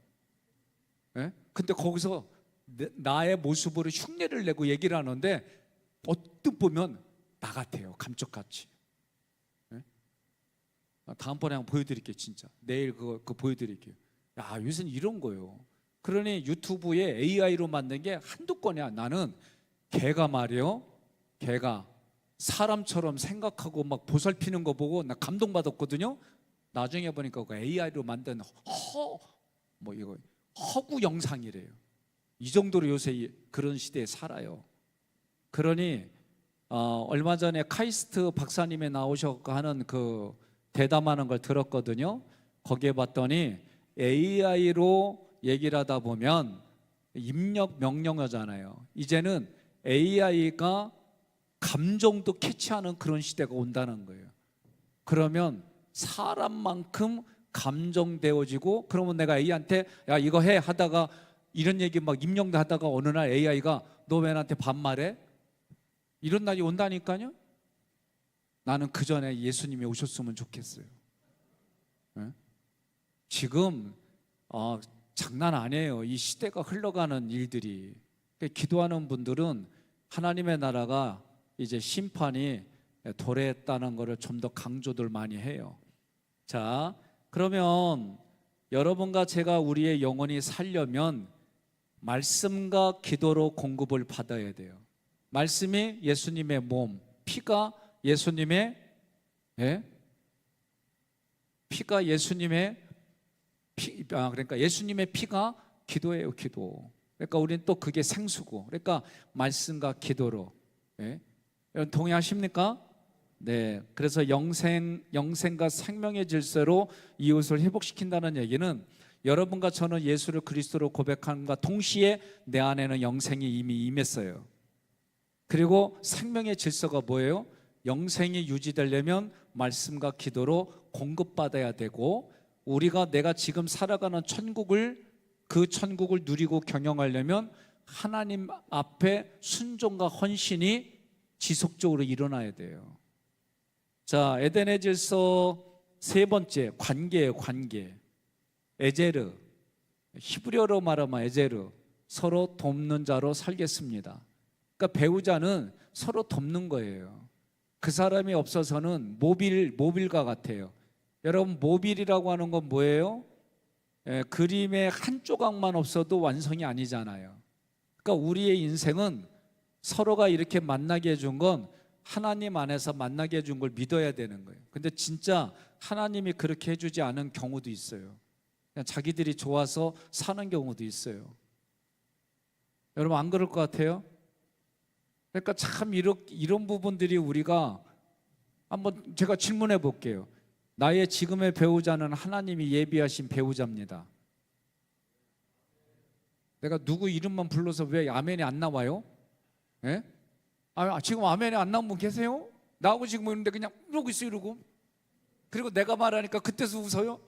네? 근데 거기서 나의 모습으로 흉내를 내고 얘기를 하는데 어떤 보면 나 같아요. 감쪽같이. 네? 다음번에 한번 보여드릴게요. 진짜 내일 그거 보여드릴게요. 야, 요새는 이런 거예요. 그러니 유튜브에 AI로 만든 게 한두 건이야. 나는 걔가 말이요, 걔가 사람처럼 생각하고 막 보살피는 거 보고 나 감동받았거든요. 나중에 보니까 그 AI로 만든 이거 허구 영상이래요. 이 정도로 요새 그런 시대에 살아요. 그러니 얼마 전에 카이스트 박사님이 나오셔서 하는 그 대담하는 걸 들었거든요. 거기에 봤더니 AI로 얘기를 하다 보면 입력 명령어잖아요. 이제는 AI가 감정도 캐치하는 그런 시대가 온다는 거예요. 그러면 사람만큼 감정되어지고, 그러면 내가 A한테 야 이거 해 하다가 이런 얘기 막 임명도 하다가 어느 날 AI가 너 왜 나한테 반말해? 이런 날이 온다니까요. 나는 그 전에 예수님이 오셨으면 좋겠어요. 예? 지금 장난 아니에요. 이 시대가 흘러가는 일들이. 기도하는 분들은 하나님의 나라가 이제 심판이 도래했다는 것을 좀 더 강조들 많이 해요. 자, 그러면 여러분과 제가 우리의 영혼이 살려면 말씀과 기도로 공급을 받아야 돼요. 말씀이 예수님의 몸, 피가 예수님의 피가 예수님의 그러니까 예수님의 피가 기도예요, 기도. 그러니까 우리는 또 그게 생수고, 그러니까 말씀과 기도로. 여러분 동의하십니까? 네. 그래서 영생과 생명의 질서로 이웃을 회복시킨다는 얘기는 여러분과 저는 예수를 그리스도로 고백함과 동시에 내 안에는 영생이 이미 임했어요. 그리고 생명의 질서가 뭐예요? 영생이 유지되려면 말씀과 기도로 공급받아야 되고, 우리가 내가 지금 살아가는 그 천국을 누리고 경영하려면 하나님 앞에 순종과 헌신이 지속적으로 일어나야 돼요. 자, 에덴의 질서 세 번째, 관계예요, 관계. 에제르, 히브리어로 말하면 에제르, 서로 돕는 자로 살겠습니다. 그러니까 배우자는 서로 돕는 거예요. 그 사람이 없어서는 모빌과 같아요. 여러분, 모빌이라고 하는 건 뭐예요? 그림의 한 조각만 없어도 완성이 아니잖아요. 그러니까 우리의 인생은 서로가 이렇게 만나게 해준 건 하나님 안에서 만나게 해준 걸 믿어야 되는 거예요. 근데 진짜 하나님이 그렇게 해주지 않은 경우도 있어요. 그냥 자기들이 좋아서 사는 경우도 있어요. 여러분 안 그럴 것 같아요? 그러니까 참 이런 부분들이 우리가 한번 제가 질문해 볼게요. 나의 지금의 배우자는 하나님이 예비하신 배우자입니다. 내가 누구 이름만 불러서 왜 아멘이 안 나와요? 예? 지금 아멘이 안 나온 분 계세요? 나하고 지금 있는데 그냥 이러고 있어 이러고. 그리고 내가 말하니까 그때서 웃어요?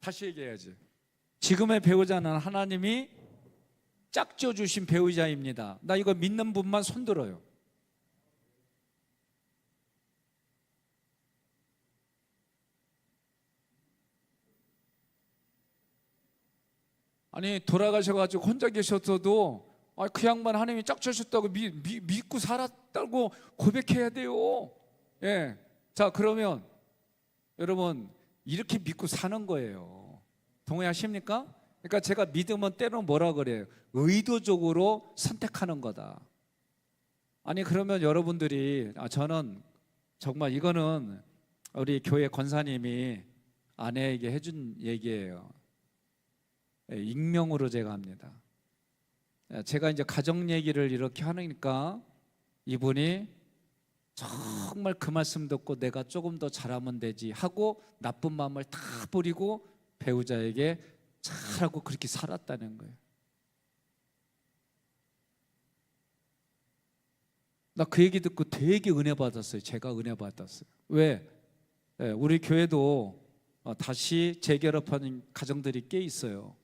다시 얘기해야지. 지금의 배우자는 하나님이 짝지어 주신 배우자입니다. 나 이거 믿는 분만 손들어요. 아니 돌아가셔가지고 혼자 계셨어도 그 양반 하나님이 짝지으셨다고 믿고 살았다고 고백해야 돼요. 예. 자, 그러면 여러분 이렇게 믿고 사는 거예요. 동의하십니까? 그러니까 제가 믿으면 때로는 뭐라 그래요? 의도적으로 선택하는 거다. 아니 그러면 여러분들이 저는 정말 이거는 우리 교회 권사님이 아내에게 해준 얘기예요. 익명으로 제가 합니다. 제가 이제 가정 얘기를 이렇게 하니까 이분이 정말 그 말씀 듣고 내가 조금 더 잘하면 되지 하고 나쁜 마음을 다 버리고 배우자에게 잘하고 그렇게 살았다는 거예요. 나 그 얘기 듣고 되게 은혜 받았어요. 제가 은혜 받았어요. 왜? 우리 교회도 다시 재결합하는 가정들이 꽤 있어요.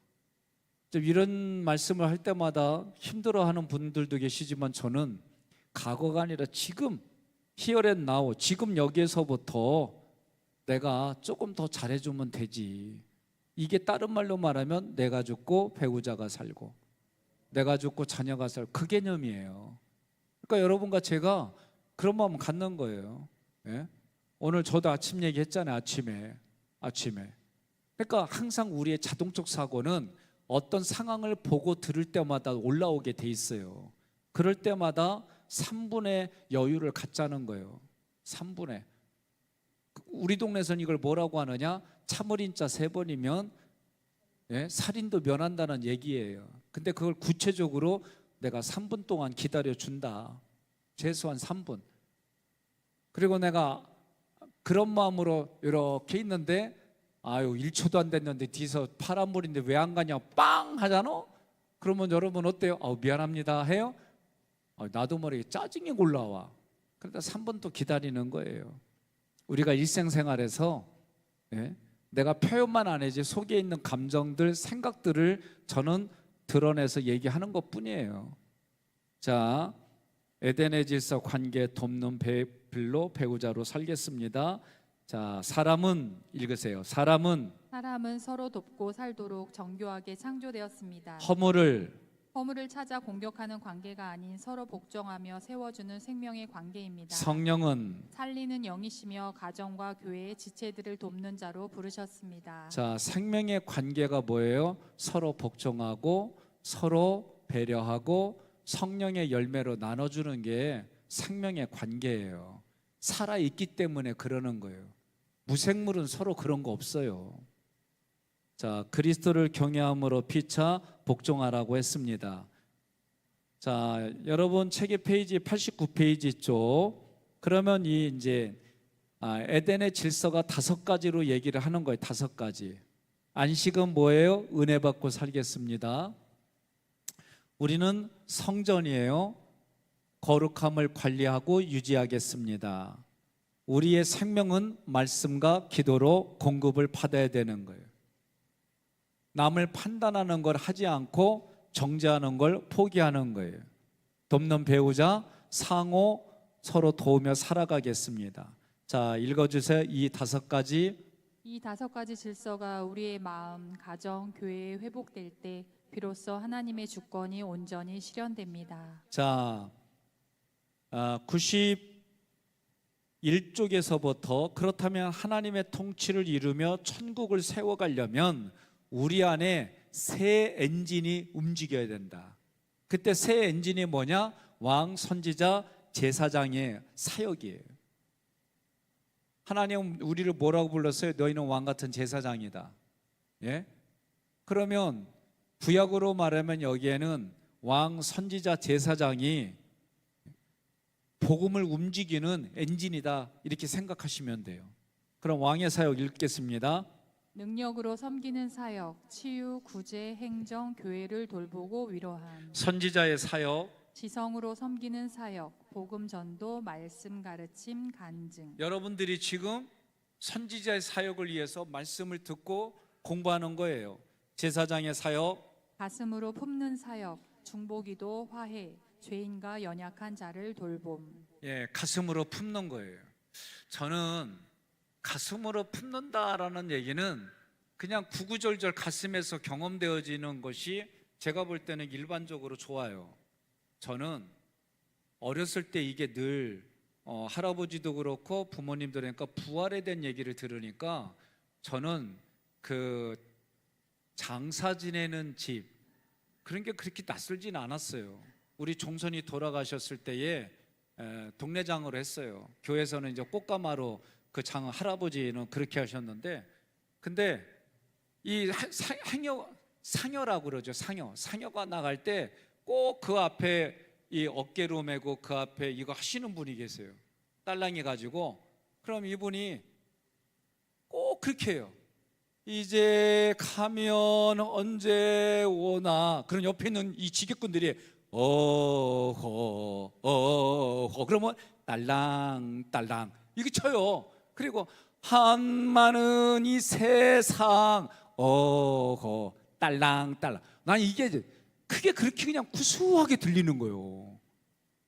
이런 말씀을 할 때마다 힘들어하는 분들도 계시지만 저는 과거가 아니라 지금 here and now, 지금 여기에서부터 내가 조금 더 잘해주면 되지. 이게 다른 말로 말하면 내가 죽고 배우자가 살고 내가 죽고 자녀가 살고 그 개념이에요. 그러니까 여러분과 제가 그런 마음 갖는 거예요. 예? 오늘 저도 아침 얘기했잖아요. 아침에. 그러니까 항상 우리의 자동적 사고는 어떤 상황을 보고 들을 때마다 올라오게 돼 있어요. 그럴 때마다 3분의 여유를 갖자는 거예요. 3분의. 우리 동네에서는 이걸 뭐라고 하느냐? 참을인자 3번이면 살인도 면한다는 얘기예요. 근데 그걸 구체적으로 내가 3분 동안 기다려준다. 최소한 3분. 그리고 내가 그런 마음으로 이렇게 있는데 1초도 안 됐는데 뒤에서 파란불인데 왜 안 가냐 빵 하잖아. 그러면 여러분 어때요? 미안합니다 해요? 나도 모르게 짜증이 올라와. 그러다 3분 또 기다리는 거예요. 우리가 일생생활에서 내가 표현만 안 해지 속에 있는 감정들, 생각들을 저는 드러내서 얘기하는 것뿐이에요. 자, 에덴의 질서 관계 돕는 빌로 배우자로 살겠습니다. 자, 사람은 읽으세요. 사람은 서로 돕고 살도록 정교하게 창조되었습니다. 허물을 찾아 공격하는 관계가 아닌 서로 복종하며 세워주는 생명의 관계입니다. 성령은 살리는 영이시며 가정과 교회의 지체들을 돕는 자로 부르셨습니다. 자, 생명의 관계가 뭐예요? 서로 복종하고 서로 배려하고 성령의 열매로 나눠주는 게 생명의 관계예요. 살아있기 때문에 그러는 거예요. 무생물은 서로 그런 거 없어요. 자, 그리스도를 경외함으로 피차 복종하라고 했습니다. 자, 여러분 책의 페이지 89페이지 쪽, 그러면 이 이제 에덴의 질서가 5가지로 얘기를 하는 거예요. 5가지. 안식은 뭐예요? 은혜 받고 살겠습니다. 우리는 성전이에요. 거룩함을 관리하고 유지하겠습니다. 우리의 생명은 말씀과 기도로 공급을 받아야 되는 거예요. 남을 판단하는 걸 하지 않고 정죄하는 걸 포기하는 거예요. 돕는 배우자, 상호 서로 도우며 살아가겠습니다. 자, 읽어주세요. 이 5가지. 이 5가지 질서가 우리의 마음, 가정, 교회에 회복될 때 비로소 하나님의 주권이 온전히 실현됩니다. 자, 91쪽에서부터 그렇다면 하나님의 통치를 이루며 천국을 세워가려면 우리 안에 새 엔진이 움직여야 된다. 그때 새 엔진이 뭐냐? 왕, 선지자, 제사장의 사역이에요. 하나님 우리를 뭐라고 불렀어요? 너희는 왕 같은 제사장이다. 예? 그러면 구약으로 말하면 여기에는 왕, 선지자, 제사장이 복음을 움직이는 엔진이다, 이렇게 생각하시면 돼요. 그럼 왕의 사역 읽겠습니다. 능력으로 섬기는 사역, 치유, 구제, 행정, 교회를 돌보고 위로함. 선지자의 사역, 지성으로 섬기는 사역, 복음 전도, 말씀 가르침, 간증. 여러분들이 지금 선지자의 사역을 위해서 말씀을 듣고 공부하는 거예요. 제사장의 사역, 가슴으로 품는 사역, 중보기도, 화해, 죄인과 연약한 자를 돌봄. 예, 가슴으로 품는 거예요. 저는 가슴으로 품는다라는 얘기는 그냥 구구절절 가슴에서 경험되어지는 것이 제가 볼 때는 일반적으로 좋아요. 저는 어렸을 때 이게 늘 할아버지도 그렇고 부모님도 그러니까 부활에 대한 얘기를 들으니까 저는 그 장사 지내는 집 그런 게 그렇게 낯설진 않았어요. 우리 종선이 돌아가셨을 때에 동네장으로 했어요. 교회에서는 이제 꽃가마로 그 장 할아버지는 그렇게 하셨는데, 근데 이 상여라고 그러죠. 상여가 나갈 때 꼭 그 앞에 이 어깨로 메고 그 앞에 이거 하시는 분이 계세요. 딸랑이 가지고. 그럼 이분이 꼭 그렇게 해요. 이제 가면 언제 오나. 그런 옆에 있는 이 지객꾼들이 어허 그러면 딸랑 이렇게 쳐요. 그리고 한많은 이 세상 어허 딸랑 난 이게 크게 그렇게 그냥 구수하게 들리는 거예요.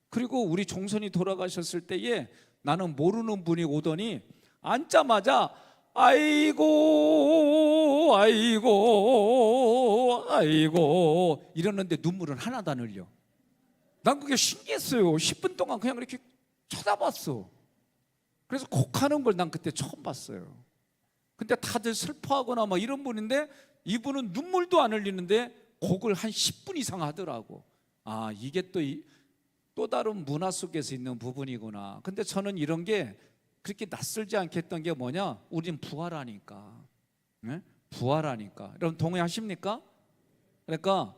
그리고 우리 종선이 돌아가셨을 때에 나는 모르는 분이 오더니 앉자마자 아이고 이러는데 눈물은 하나도 안 흘려. 난 그게 신기했어요. 10분 동안 그냥 이렇게 쳐다봤어. 그래서 곡하는 걸 난 그때 처음 봤어요. 근데 다들 슬퍼하거나 막 이런 분인데 이분은 눈물도 안 흘리는데 곡을 한 10분 이상 하더라고. 아, 이게 또 다른 문화 속에서 있는 부분이구나. 근데 저는 이런 게 그렇게 낯설지 않게 했던 게 뭐냐? 우린 부활하니까. 네? 부활하니까. 여러분 동의하십니까? 그러니까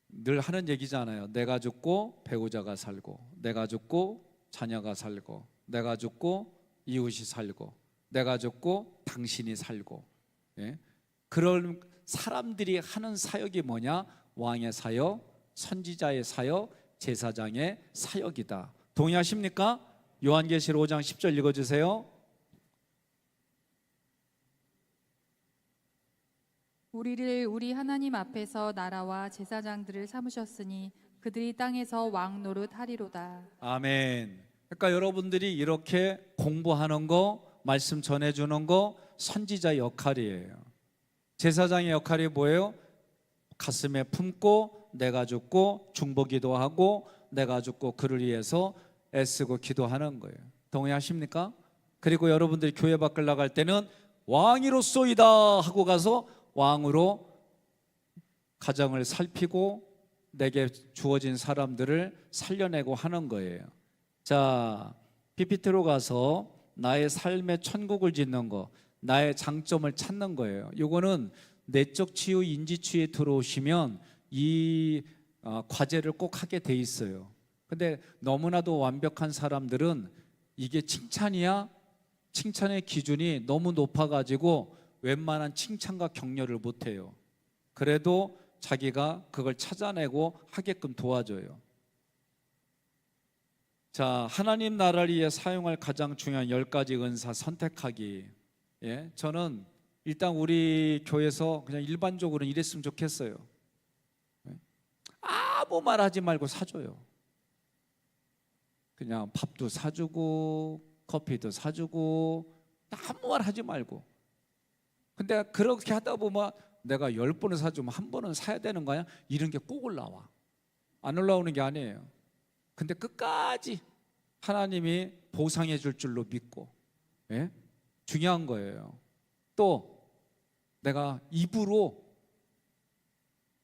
늘 하는 얘기잖아요. 내가 죽고 배우자가 살고, 내가 죽고 자녀가 살고, 내가 죽고 이웃이 살고, 내가 죽고 당신이 살고. 예? 그런 사람들이 하는 사역이 뭐냐? 왕의 사역, 선지자의 사역, 제사장의 사역이다. 동의하십니까? 요한계시록 5장 10절 읽어주세요. 우리를 우리 하나님 앞에서 나라와 제사장들을 삼으셨으니 그들이 땅에서 왕 노릇하리로다. 아멘. 그러니까 여러분들이 이렇게 공부하는 거, 말씀 전해주는 거 선지자 역할이에요. 제사장의 역할이 뭐예요? 가슴에 품고 내가 죽고 중보기도 하고 내가 죽고 그를 위해서 애쓰고 기도하는 거예요. 동의하십니까? 그리고 여러분들이 교회 밖을 나갈 때는 왕이로소이다 하고 가서 왕으로 가정을 살피고 내게 주어진 사람들을 살려내고 하는 거예요. 자, PPT로 가서 나의 삶의 천국을 짓는 거, 나의 장점을 찾는 거예요. 이거는 내적 치유, 인지 치유에 들어오시면 이 과제를 꼭 하게 돼 있어요. 근데 너무나도 완벽한 사람들은 이게 칭찬이야? 칭찬의 기준이 너무 높아가지고 웬만한 칭찬과 격려를 못해요. 그래도 자기가 그걸 찾아내고 하게끔 도와줘요. 자, 하나님 나라를 위해 사용할 가장 중요한 10가지 은사 선택하기. 예, 저는 일단 우리 교회에서 그냥 일반적으로 이랬으면 좋겠어요. 아무 말 하지 말고 사줘요. 그냥 밥도 사주고 커피도 사주고 아무 말 하지 말고. 근데 그렇게 하다 보면 내가 10번을 사주면 한 번은 사야 되는 거야? 이런 게 꼭 올라와. 안 올라오는 게 아니에요. 근데 끝까지 하나님이 보상해 줄 줄로 믿고, 예? 중요한 거예요. 또 내가 입으로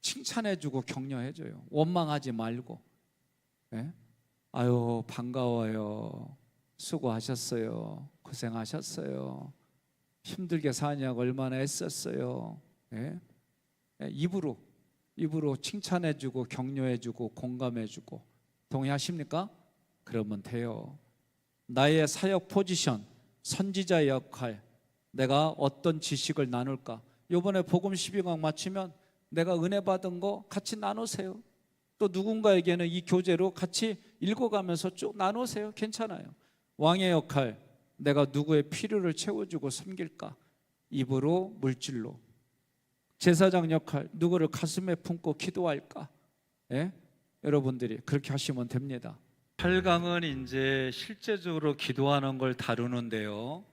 칭찬해 주고 격려해 줘요. 원망하지 말고, 예? 아유 반가워요, 수고하셨어요, 고생하셨어요, 힘들게 사냐고 얼마나 애썼어요. 예? 입으로 칭찬해 주고 격려해 주고 공감해 주고. 동의하십니까? 그러면 돼요. 나의 사역 포지션, 선지자의 역할, 내가 어떤 지식을 나눌까? 이번에 복음 12강 마치면 내가 은혜 받은 거 같이 나누세요. 또 누군가에게는 이 교재로 같이 읽어가면서 쭉 나누세요. 괜찮아요. 왕의 역할, 내가 누구의 필요를 채워주고 섬길까? 입으로, 물질로. 제사장 역할, 누구를 가슴에 품고 기도할까? 예? 여러분들이 그렇게 하시면 됩니다. 8강은 이제 실제적으로 기도하는 걸 다루는데요.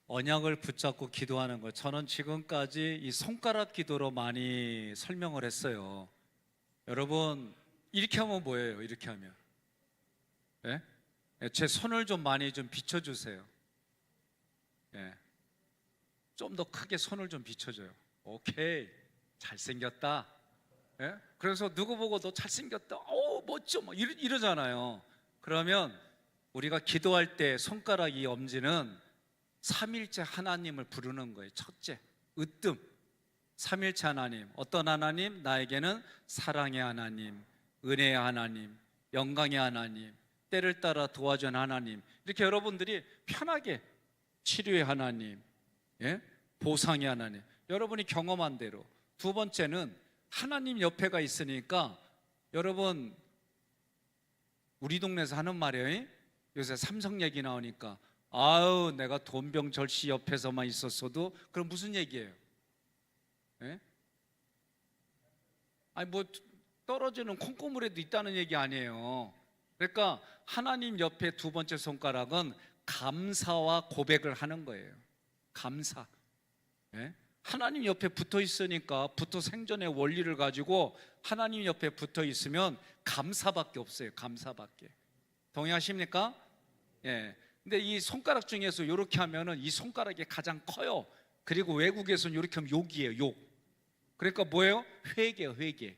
언약을 붙잡고 기도하는 거. 저는 지금까지 이 손가락 기도로 많이 설명을 했어요. 여러분 이렇게 하면 뭐예요? 이렇게 하면, 예? 제 손을 좀 많이 좀 비춰주세요. 예. 좀 더 크게 손을 좀 비춰줘요. 오케이, 잘생겼다. 예? 그래서 누구 보고 너 잘생겼다, 오 멋져, 뭐 이러잖아요. 그러면 우리가 기도할 때 손가락 이 엄지는 삼일째 하나님을 부르는 거예요. 첫째, 으뜸. 삼일째 하나님. 어떤 하나님? 나에게는 사랑의 하나님, 은혜의 하나님, 영광의 하나님, 때를 따라 도와준 하나님. 이렇게 여러분들이 편하게, 치료의 하나님, 예? 보상의 하나님, 여러분이 경험한 대로. 두 번째는 하나님 옆에가 있으니까, 여러분 우리 동네에서 하는 말이에요. 요새 삼성 얘기 나오니까 아유 내가 돈병절씨 옆에서만 있었어도. 그럼 무슨 얘기예요? 예? 아니 뭐 떨어지는 콩고물에도 있다는 얘기 아니에요. 그러니까 하나님 옆에 두 번째 손가락은 감사와 고백을 하는 거예요. 감사. 예? 하나님 옆에 붙어 있으니까, 붙어 생존의 원리를 가지고 하나님 옆에 붙어 있으면 감사밖에 없어요. 감사밖에. 동의하십니까? 예. 근데 이 손가락 중에서 이렇게 하면은 이 손가락이 가장 커요. 그리고 외국에서는 이렇게 하면 욕이에요. 욕. 그러니까 뭐예요? 회개예요. 회개.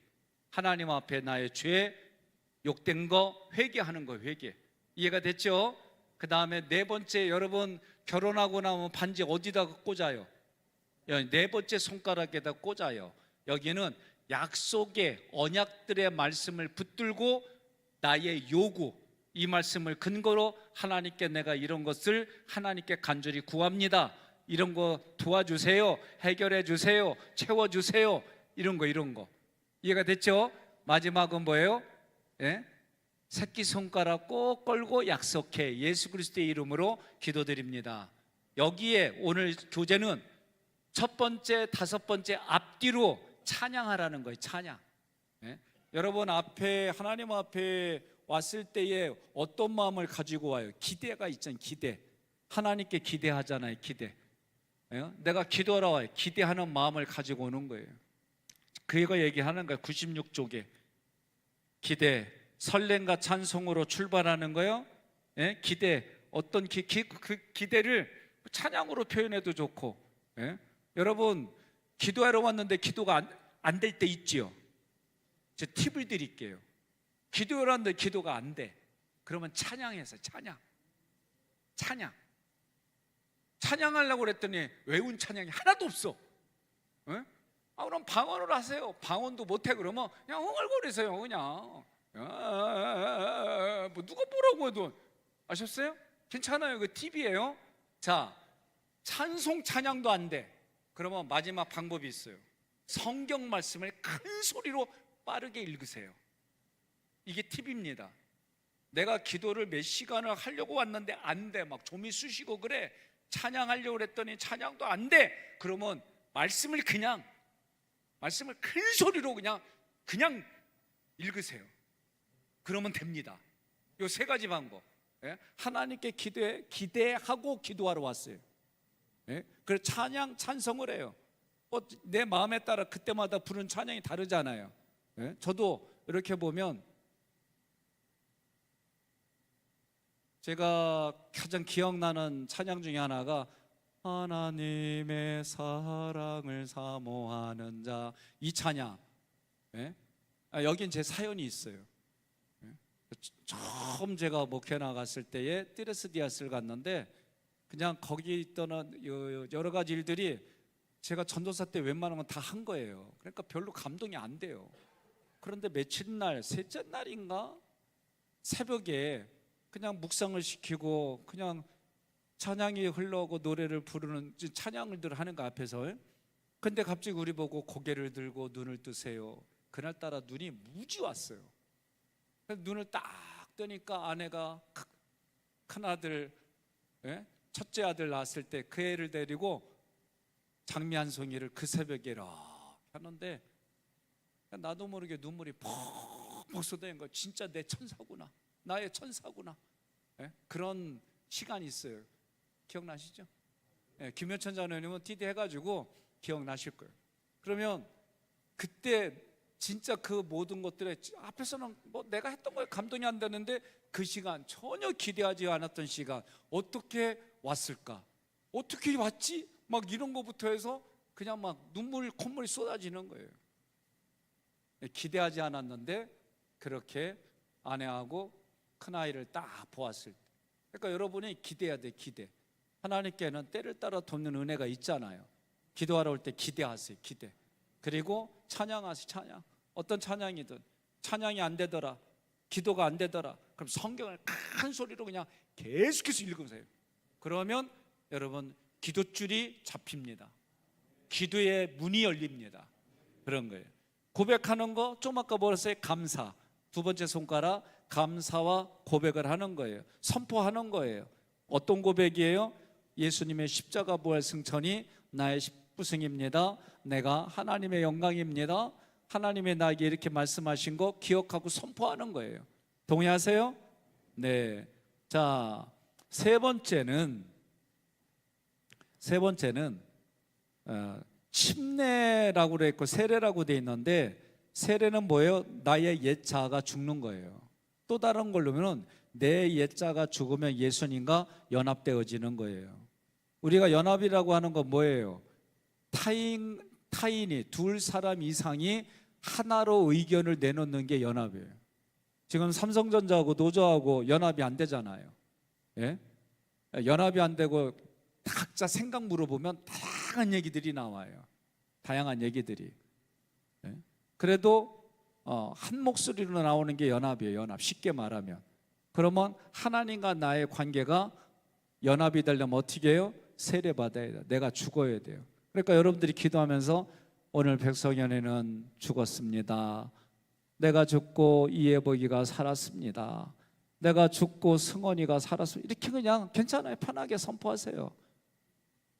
하나님 앞에 나의 죄, 욕된 거 회개하는 거. 회개. 이해가 됐죠? 그 다음에 네 번째, 여러분 결혼하고 나면 반지 어디다가 꽂아요? 네 번째 손가락에다 꽂아요. 여기는 약속의 언약들의 말씀을 붙들고 나의 요구, 이 말씀을 근거로 하나님께 내가 이런 것을 하나님께 간절히 구합니다, 이런 거 도와주세요, 해결해 주세요, 채워주세요, 이런 거. 이해가 됐죠? 마지막은 뭐예요? 예? 새끼손가락 꼭 걸고 약속해. 예수 그리스도의 이름으로 기도드립니다. 여기에 오늘 교재는 첫 번째, 다섯 번째 앞뒤로 찬양하라는 거예요. 찬양. 예? 여러분 앞에 하나님 앞에 왔을 때에 어떤 마음을 가지고 와요? 기대가 있잖아요. 기대. 하나님께 기대하잖아요. 기대. 예? 내가 기도하러 와요. 기대하는 마음을 가지고 오는 거예요. 그거 얘기하는 거예요. 96쪽에 기대, 설렘과 찬송으로 출발하는 거예요. 예? 기대, 어떤 그 기대를 찬양으로 표현해도 좋고. 예? 여러분 기도하러 왔는데 기도가 안 될 때 있지요. 제 팁을 드릴게요. 기도하러 왔는데 기도가 안 돼. 그러면 찬양해서 찬양하려고 그랬더니 외운 찬양이 하나도 없어. 예? 그럼 방언을 하세요. 방언도 못해. 그러면 그냥 흥얼거리세요. 그냥 뭐 누가 뭐라고 해도. 아셨어요? 괜찮아요. 그 팁이에요. 자, 찬송 찬양도 안 돼. 그러면 마지막 방법이 있어요. 성경 말씀을 큰 소리로 빠르게 읽으세요. 이게 팁입니다. 내가 기도를 몇 시간을 하려고 왔는데 안 돼. 막 좀이 쑤시고 그래. 찬양하려고 그랬더니 찬양도 안 돼. 그러면 말씀을 큰 소리로 그냥 읽으세요. 그러면 됩니다. 요 세 가지 방법. 예? 하나님께 기대하고 기도하러 왔어요. 예? 그래서 찬양 찬성을 해요. 내 마음에 따라 그때마다 부르는 찬양이 다르잖아요. 예? 저도 이렇게 보면 제가 가장 기억나는 찬양 중에 하나가 하나님의 사랑을 사모하는 자, 이 찬양. 예? 여긴 제 사연이 있어요. 예? 처음 제가 목회 나갔을 때에 띠레스 디아스를 갔는데 그냥 거기 있던 여러 가지 일들이 제가 전도사 때 웬만한 건 다 한 거예요. 그러니까 별로 감동이 안 돼요. 그런데 며칠 날, 셋째 날인가 새벽에 그냥 묵상을 시키고 그냥 찬양이 흘러오고 노래를 부르는 찬양을 하는 거 앞에서. 근데 갑자기 우리 보고 고개를 들고 눈을 뜨세요. 그날따라 눈이 무지 왔어요. 그래서 눈을 딱 뜨니까 아내가 큰아들, 첫째 아들 낳았을 때 그 애를 데리고 장미 한 송이를 그 새벽에 이렇게 하는데 나도 모르게 눈물이 퍽퍽 쏟아진 거예요. 진짜 내 천사구나, 나의 천사구나. 그런 시간이 있어요. 기억나시죠? 김현천 장로님은 TD 해가지고 기억나실 거예요. 그러면 그때 진짜 그 모든 것들에 앞에서는 뭐 내가 했던 거에 감동이 안 되는데 그 시간 전혀 기대하지 않았던 시간 어떻게 왔을까? 어떻게 왔지? 막 이런 거부터 해서 그냥 막 눈물 콧물이 쏟아지는 거예요. 기대하지 않았는데 그렇게 아내하고 큰아이를 딱 보았을 때. 그러니까 여러분이 기대해야 돼. 기대. 하나님께는 때를 따라 돕는 은혜가 있잖아요. 기도하러 올 때 기대하세요. 기대. 그리고 찬양하세요. 찬양. 어떤 찬양이든 찬양이 안 되더라, 기도가 안 되더라, 그럼 성경을 큰 소리로 그냥 계속해서 읽으세요. 그러면 여러분 기도줄이 잡힙니다. 기도의 문이 열립니다. 그런 거예요. 고백하는 거 좀 아까 뭐랬어요? 감사. 두 번째 손가락 감사와 고백을 하는 거예요. 선포하는 거예요. 어떤 고백이에요? 예수님의 십자가 부활 승천이 나의 십부승입니다. 내가 하나님의 영광입니다. 하나님의 나에게 이렇게 말씀하신 거 기억하고 선포하는 거예요. 동의하세요? 네. 자, 세 번째는 침례라고 돼 있고 세례라고 돼 있는데 세례는 뭐예요? 나의 옛 자아가 죽는 거예요. 또 다른 걸로 보면 내 옛 자아가 죽으면 예수님과 연합되어지는 거예요. 우리가 연합이라고 하는 건 뭐예요? 타인이 두 사람 이상이 하나로 의견을 내놓는 게 연합이에요. 지금 삼성전자하고 노조하고 연합이 안 되잖아요. 예? 연합이 안 되고 각자 생각 물어보면 다양한 얘기들이 나와요. 다양한 얘기들이. 예? 그래도 한 목소리로 나오는 게 연합이에요. 연합. 쉽게 말하면. 그러면 하나님과 나의 관계가 연합이 되려면 어떻게 해요? 세례받아야 돼요. 내가 죽어야 돼요. 그러니까 여러분들이 기도하면서 오늘 백성연에는 죽었습니다. 내가 죽고 이해복이가 살았습니다. 내가 죽고 승원이가 살았습니다. 이렇게 그냥 괜찮아요. 편하게 선포하세요.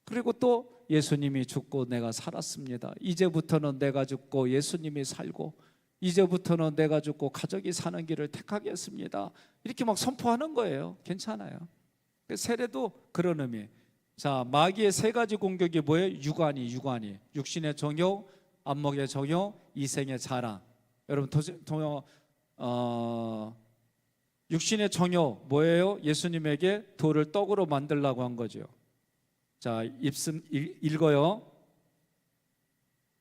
그리고 또 예수님이 죽고 내가 살았습니다. 이제부터는 내가 죽고 예수님이 살고, 이제부터는 내가 죽고 가족이 사는 길을 택하겠습니다. 이렇게 막 선포하는 거예요. 괜찮아요. 세례도 그런 의미. 자, 마귀의 세 가지 공격이 뭐예요? 육안이 육신의 정욕, 안목의 정욕, 이생의 자랑. 여러분 육신의 정욕 뭐예요? 예수님에게 돌을 떡으로 만들라고 한 거죠. 자, 읽어요.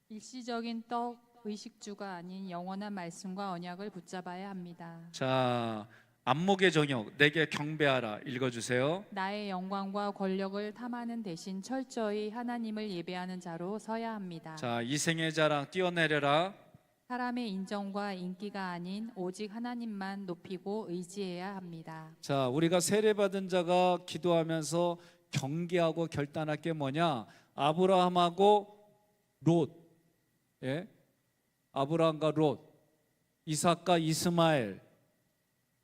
일시적인 떡 의식주가 아닌 영원한 말씀과 언약을 붙잡아야 합니다. 자, 안목의 정욕, 내게 경배하라. 읽어주세요. 나의 영광과 권력을 탐하는 대신 철저히 하나님을 예배하는 자로 서야 합니다. 자, 이생의 자랑 뛰어내려라. 사람의 인정과 인기가 아닌 오직 하나님만 높이고 의지해야 합니다. 자, 우리가 세례받은 자가 기도하면서 경계하고 결단할 게 뭐냐? 아브라함하고 롯, 예? 아브라함과 롯, 이삭과 이스마엘,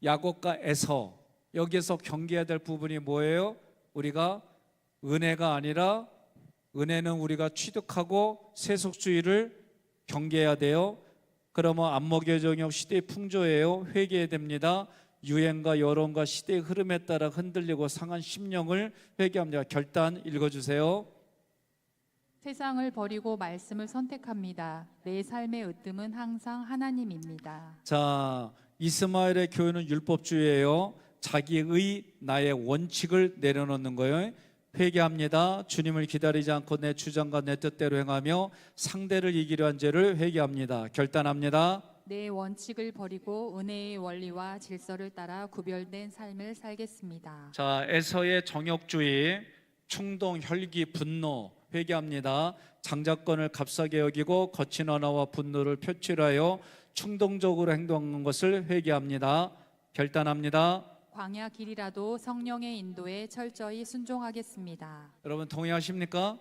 야곱과 에서. 여기에서 경계해야 될 부분이 뭐예요? 우리가 은혜가 아니라, 은혜는 우리가 취득하고 세속주의를 경계해야 돼요. 그러면 안목의 정욕, 시대의 풍조예요. 회개해야 됩니다. 유행과 여론과 시대의 흐름에 따라 흔들리고 상한 심령을 회개합니다. 결단 읽어주세요. 세상을 버리고 말씀을 선택합니다. 내 삶의 으뜸은 항상 하나님입니다. 자, 이스마엘의 교회는 율법주의예요. 자기의 나의 원칙을 내려놓는 거예요. 회개합니다. 주님을 기다리지 않고 내 주장과 내 뜻대로 행하며 상대를 이기려 한 죄를 회개합니다. 결단합니다. 내 원칙을 버리고 은혜의 원리와 질서를 따라 구별된 삶을 살겠습니다. 자, 에서의 정욕주의, 충동, 혈기, 분노 회개합니다. 장자권을 값싸게 여기고 거친 언어와 분노를 표출하여 충동적으로 행동하는 것을 회개합니다. 결단합니다. 광야 길이라도 성령의 인도에 철저히 순종하겠습니다. 여러분 동의하십니까?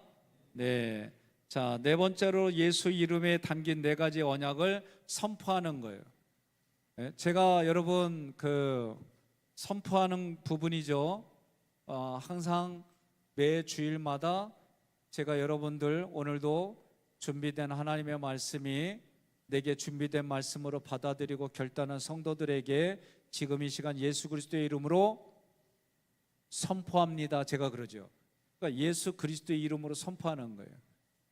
네. 자, 네 번째로 예수 이름에 담긴 네 가지 언약을 선포하는 거예요. 네, 제가 여러분 선포하는 부분이죠. 항상 매 주일마다 제가 여러분들 오늘도 준비된 하나님의 말씀이 내게 준비된 말씀으로 받아들이고 결단한 성도들에게 지금 이 시간 예수 그리스도의 이름으로 선포합니다. 제가 그러죠. 그러니까 예수 그리스도의 이름으로 선포하는 거예요.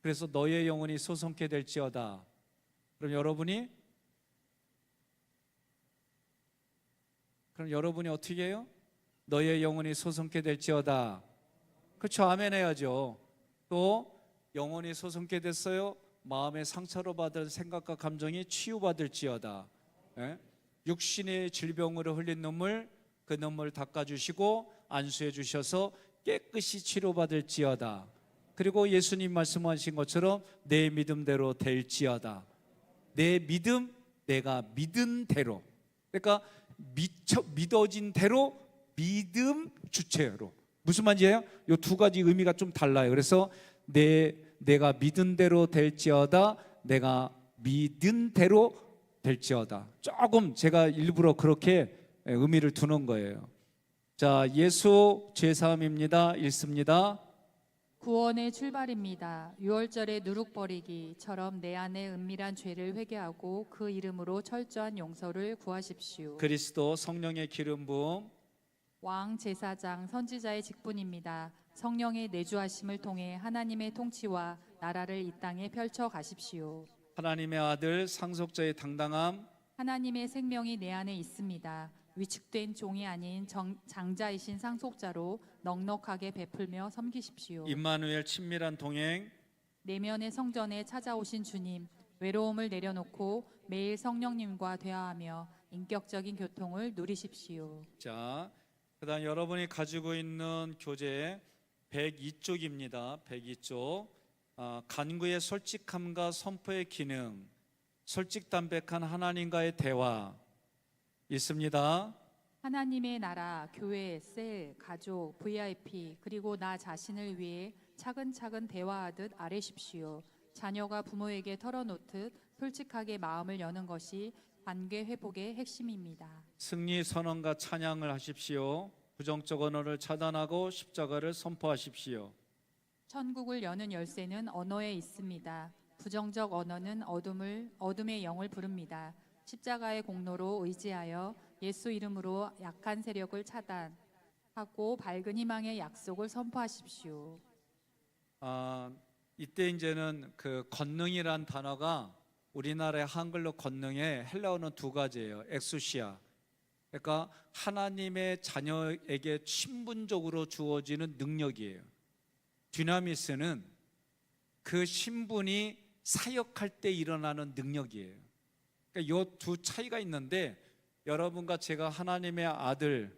그래서 너의 영혼이 소송케 될지어다. 그럼 여러분이 어떻게 해요? 너의 영혼이 소송케 될지어다. 그렇죠. 아멘 해야죠. 또 영혼이 소송케 됐어요. 마음의 상처로 받은 생각과 감정이 치유받을지어다. 예? 육신의 질병으로 흘린 눈물, 그 눈물 닦아주시고 안수해 주셔서 깨끗이 치료받을지어다. 그리고 예수님 말씀하신 것처럼 내 믿음대로 될지어다. 내 믿음, 내가 믿은 대로. 그러니까 믿어진 대로 믿음 주체로. 무슨 말이에요? 이 두 가지 의미가 좀 달라요. 그래서 내가 믿은 대로 될지어다. 내가 믿은 대로 될지어다. 조금 제가 일부러 그렇게 의미를 두는 거예요. 자, 예수 제사함입니다. 읽습니다. 구원의 출발입니다. 유월절의 누룩버리기처럼 내 안에 은밀한 죄를 회개하고 그 이름으로 철저한 용서를 구하십시오. 그리스도 성령의 기름 부음. 왕 제사장 선지자의 직분입니다. 성령의 내주하심을 통해 하나님의 통치와 나라를 이 땅에 펼쳐 가십시오. 하나님의 아들 상속자의 당당함. 하나님의 생명이 내 안에 있습니다. 위축된 종이 아닌 장자이신 상속자로 넉넉하게 베풀며 섬기십시오. 임마누엘 친밀한 동행. 내면의 성전에 찾아오신 주님, 외로움을 내려놓고 매일 성령님과 대화하며 인격적인 교통을 누리십시오. 자, 그다음 여러분이 가지고 있는 교재 102쪽입니다. 102쪽. 간구의 솔직함과 선포의 기능, 솔직담백한 하나님과의 대화 있습니다. 하나님의 나라, 교회, 셀, 가족, VIP 그리고 나 자신을 위해 차근차근 대화하듯 아뢰십시오. 자녀가 부모에게 털어놓듯 솔직하게 마음을 여는 것이 관계 회복의 핵심입니다. 승리 선언과 찬양을 하십시오. 부정적 언어를 차단하고 십자가를 선포하십시오. 천국을 여는 열쇠는 언어에 있습니다. 부정적 언어는 어둠의 영을 부릅니다. 십자가의 공로로 의지하여 예수 이름으로 약한 세력을 차단하고 밝은 희망의 약속을 선포하십시오. 이때 이제는 그 권능이란 단어가 우리나라의 한글로 권능의 헬라어는 두 가지예요. 엑수시아. 그러니까 하나님의 자녀에게 신분적으로 주어지는 능력이에요. 디나미스는 그 신분이 사역할 때 일어나는 능력이에요. 그러니까 이 두 차이가 있는데 여러분과 제가 하나님의 아들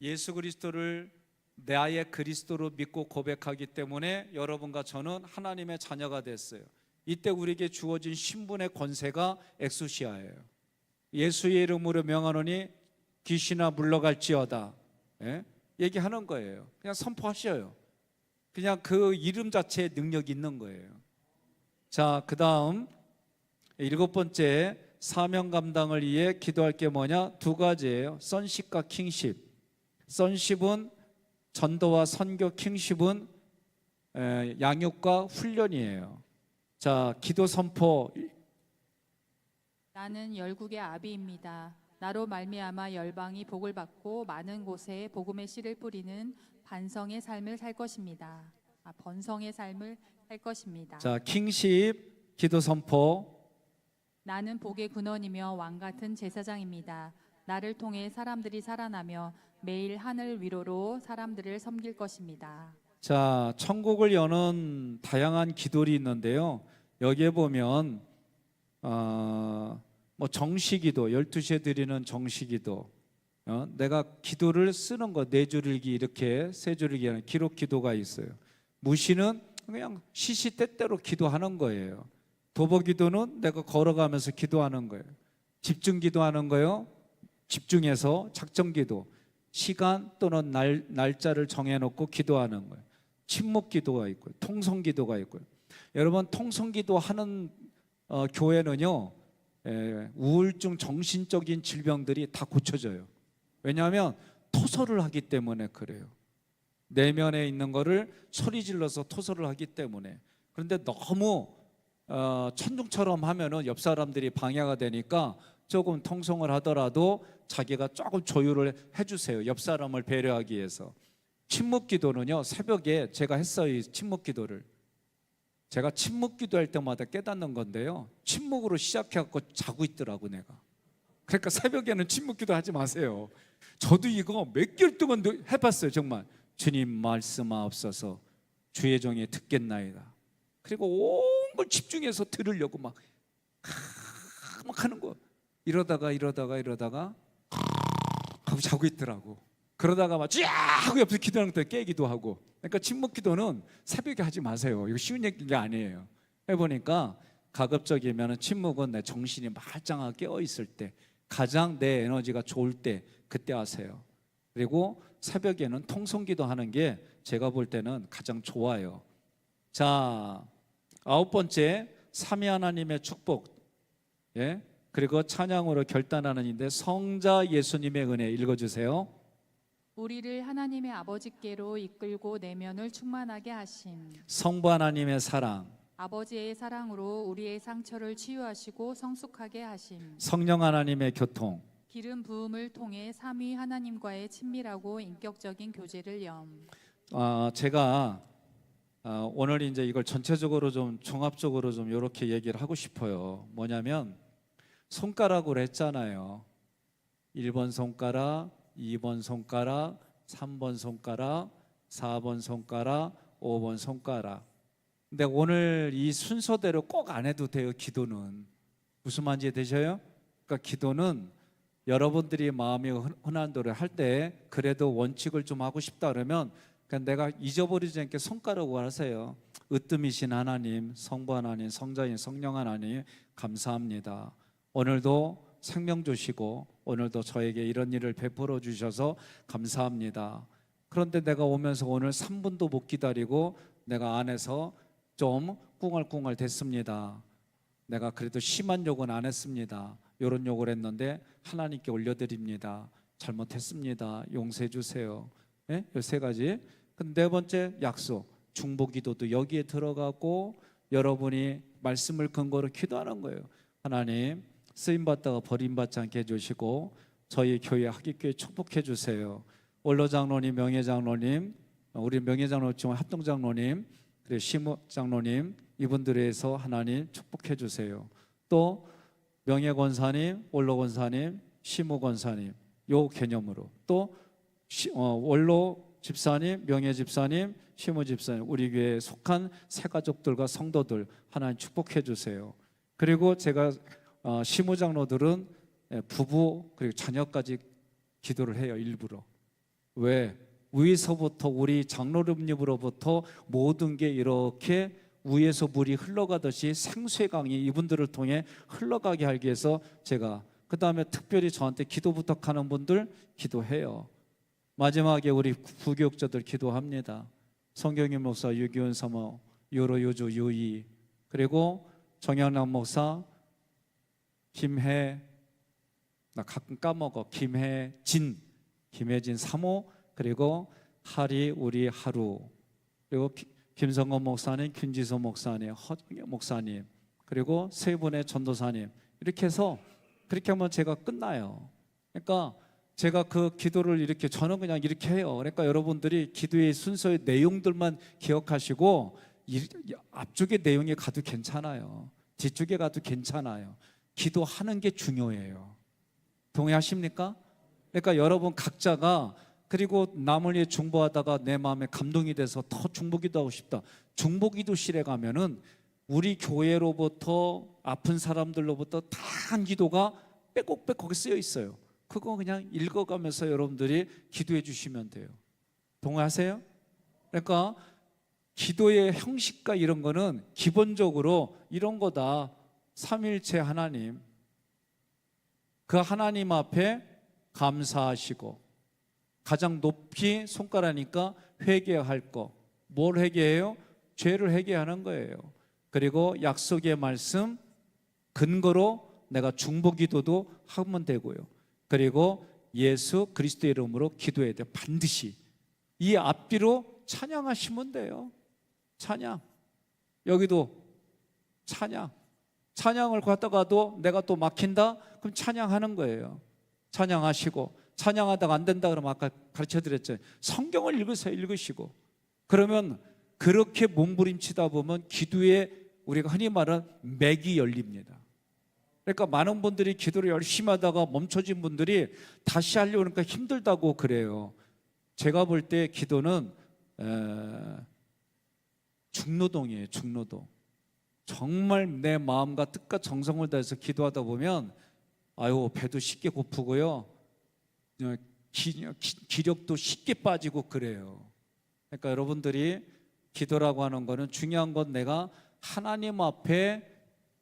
예수 그리스도를 나의 그리스도로 믿고 고백하기 때문에 여러분과 저는 하나님의 자녀가 됐어요. 이때 우리에게 주어진 신분의 권세가 엑수시아예요. 예수의 이름으로 명하노니 귀신아 물러갈지어다. 예? 얘기하는 거예요. 그냥 선포하셔요. 그냥 그 이름 자체에 능력이 있는 거예요. 자, 그 다음 7번째 사명 감당을 위해 기도할 게 뭐냐? 두 가지예요. 선십과 킹십. 선십은 전도와 선교, 킹십은 양육과 훈련이에요. 자, 기도 선포. 나는 열국의 아비입니다. 나로 말미암아 열방이 복을 받고 많은 곳에 복음의 씨를 뿌리는 번성의 삶을 살 것입니다. 자, 킹십 기도 선포. 나는 복의 근원이며 왕 같은 제사장입니다. 나를 통해 사람들이 살아나며 매일 하늘 위로로 사람들을 섬길 것입니다. 자, 천국을 여는 다양한 기도리 있는데요. 여기에 보면 뭐 정시기도 12시에 드리는 정시기도, 내가 기도를 쓰는 거 네 줄일기 이렇게 세 줄일기 하는 기록 기도가 있어요. 무시는 그냥 시시때때로 기도하는 거예요. 도보 기도는 내가 걸어가면서 기도하는 거예요. 집중 기도하는 거예요. 집중해서 작정 기도, 시간 또는 날짜를 정해놓고 기도하는 거예요. 침묵 기도가 있고요. 통성 기도가 있고요. 여러분 통성 기도하는 교회는요, 우울증 정신적인 질병들이 다 고쳐져요. 왜냐하면 토설을 하기 때문에 그래요. 내면에 있는 거를 소리 질러서 토설을 하기 때문에. 그런데 너무 천둥처럼 하면은 옆 사람들이 방해가 되니까 조금 통성을 하더라도 자기가 조금 조율을 해주세요. 옆 사람을 배려하기 위해서. 침묵 기도는요, 새벽에 제가 했어요. 이 침묵 기도를 제가 침묵 기도할 때마다 깨닫는 건데요, 침묵으로 시작해갖고 자고 있더라고 내가. 그러니까 새벽에는 침묵 기도 하지 마세요. 저도 이거 몇 개월 동안 해봤어요. 정말 주님 말씀하옵소서 주의 종이 듣겠나이다. 그리고 온 걸 집중해서 들으려고 막 하는 거. 이러다가 하고 자고 있더라고. 그러다가 막 쫙 하고 옆에서 기도하는 때 깨기도 하고. 그러니까 침묵 기도는 새벽에 하지 마세요. 이거 쉬운 얘기가 아니에요. 해보니까 가급적이면 침묵은 내 정신이 말짱하게 깨어 있을 때, 가장 내 에너지가 좋을 때 그때 하세요. 그리고 새벽에는 통성기도 하는 게 제가 볼 때는 가장 좋아요. 자, 9번째 삼위 하나님의 축복, 그리고 찬양으로 결단하는 인데 성자 예수님의 은혜 읽어주세요. 우리를 하나님의 아버지께로 이끌고 내면을 충만하게 하심. 성부 하나님의 사랑, 아버지의 사랑으로 우리의 상처를 치유하시고 성숙하게 하심. 성령 하나님의 교통, 기름 부음을 통해 삼위 하나님과의 친밀하고 인격적인 교제를 염. 제가 오늘 이제 이걸 전체적으로 좀 종합적으로 좀 이렇게 얘기를 하고 싶어요. 뭐냐면 손가락으로 했잖아요. 1번 손가락, 2번 손가락, 3번 손가락, 4번 손가락, 5번 손가락. 근데 오늘 이 순서대로 꼭 안 해도 돼요. 기도는 무슨 말인지 되셔요? 그러니까 기도는 여러분들이 마음이 흔한 대로 할 때 그래도 원칙을 좀 하고 싶다 그러면 그러니까 내가 잊어버리지 않게 손가락으로 하세요. 으뜸이신 하나님, 성부 하나님, 성자인 성령 하나님 감사합니다. 오늘도 생명 주시고 오늘도 저에게 이런 일을 베풀어 주셔서 감사합니다. 그런데 내가 오면서 오늘 3분도 못 기다리고 내가 안에서 좀 꿍얼꿍얼 됐습니다. 내가 그래도 심한 욕은 안 했습니다. 이런 욕을 했는데 하나님께 올려드립니다. 잘못했습니다. 용서해 주세요. 이 세 가지. 네 번째 약속, 중보기도도 여기에 들어가고 여러분이 말씀을 근거로 기도하는 거예요. 하나님, 쓰임받다가 버림받지 않게 해주시고 저희 교회 하기교회 축복해 주세요. 원로장로님, 명예장로님, 우리 명예장로 지금 합동장로님, 그리고 시무장로님, 이분들에 의해서 하나님 축복해 주세요. 또 명예권사님, 원로권사님, 시무권사님, 요 개념으로 또 원로 집사님, 명예집사님, 시무집사님, 우리 교회에 속한 새가족들과 성도들 하나님 축복해 주세요. 그리고 제가 시무장로들은 부부 그리고 자녀까지 기도를 해요. 일부러. 왜? 위에서부터 우리 장로님으로부터 모든 게 이렇게 위에서 물이 흘러가듯이 생수의 강이 이분들을 통해 흘러가게 하기 위해서 제가, 그 다음에 특별히 저한테 기도 부탁하는 분들 기도해요. 마지막에 우리 부교육자들 기도합니다. 성경윤 목사, 유기훈 사모, 요로 요조 유이, 그리고 정영남 목사, 김해, 나 가끔 까먹어, 김혜진 사모, 그리고 하리 우리 하루, 그리고 김성건 목사님, 김지소 목사님, 허정영 목사님, 그리고 세 분의 전도사님, 이렇게 해서 그렇게 하면 제가 끝나요. 그러니까 제가 그 기도를 이렇게 저는 그냥 이렇게 해요. 그러니까 여러분들이 기도의 순서의 내용들만 기억하시고 앞쪽의 내용에 가도 괜찮아요. 뒤쪽에 가도 괜찮아요. 기도하는 게 중요해요. 동의하십니까? 그러니까 여러분 각자가, 그리고 남을 위해 중보하다가 내 마음에 감동이 돼서 더 중보기도하고 싶다. 중보기도실에 가면은 우리 교회로부터 아픈 사람들로부터 다 한 기도가 빼곡빼곡 쓰여 있어요. 그거 그냥 읽어가면서 여러분들이 기도해 주시면 돼요. 동의하세요? 그러니까 기도의 형식과 이런 거는 기본적으로 이런 거다. 삼위일체 하나님, 그 하나님 앞에 감사하시고, 가장 높이 손가락이니까 회개할 거. 뭘 회개해요? 죄를 회개하는 거예요. 그리고 약속의 말씀 근거로 내가 중보기도도 하면 되고요. 그리고 예수 그리스도의 이름으로 기도해야 돼요. 반드시. 이 앞뒤로 찬양하시면 돼요. 찬양. 여기도 찬양. 찬양을 갖다가도 내가 또 막힌다? 그럼 찬양하는 거예요. 찬양하시고, 찬양하다가 안 된다 그러면 아까 가르쳐 드렸죠. 성경을 읽으세요. 읽으시고. 그러면 그렇게 몸부림치다 보면 기도에 우리가 흔히 말하는 맥이 열립니다. 그러니까 많은 분들이 기도를 열심히 하다가 멈춰진 분들이 다시 하려고 하니까 힘들다고 그래요. 제가 볼 때 기도는 중노동이에요. 중노동. 정말 내 마음과 뜻과 정성을 다해서 기도하다 보면 아유, 배도 쉽게 고프고요, 기력도 쉽게 빠지고 그래요. 그러니까 여러분들이 기도라고 하는 거는 중요한 건 내가 하나님 앞에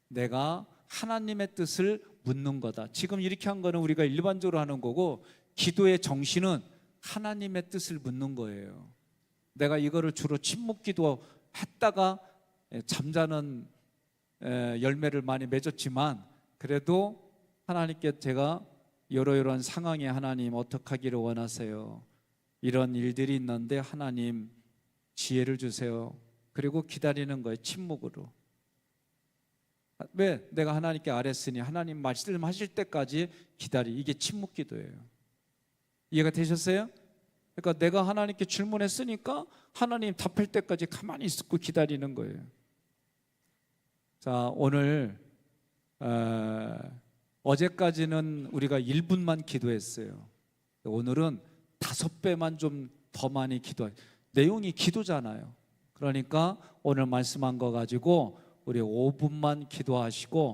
내가 하나님의 뜻을 묻는 거다. 지금 이렇게 한 거는 우리가 일반적으로 하는 거고, 기도의 정신은 하나님의 뜻을 묻는 거예요. 내가 이거를 주로 침묵기도 했다가 잠자는 열매를 많이 맺었지만, 그래도 하나님께 제가 이러이러한 상황에 하나님 어떻게 하기를 원하세요? 이런 일들이 있는데 하나님 지혜를 주세요. 그리고 기다리는 거예요. 침묵으로. 왜? 내가 하나님께 아뢰으니 하나님 말씀하실 때까지 이게 침묵 기도예요. 이해가 되셨어요? 그러니까 내가 하나님께 질문했으니까 하나님 답할 때까지 가만히 있고 기다리는 거예요. 자, 오늘 어제까지는 우리가 1분만 기도했어요. 오늘은 5배만 좀 더 많이 기도해요. 내용이 기도잖아요. 그러니까 오늘 말씀한 거 가지고 우리 5분만 기도하시고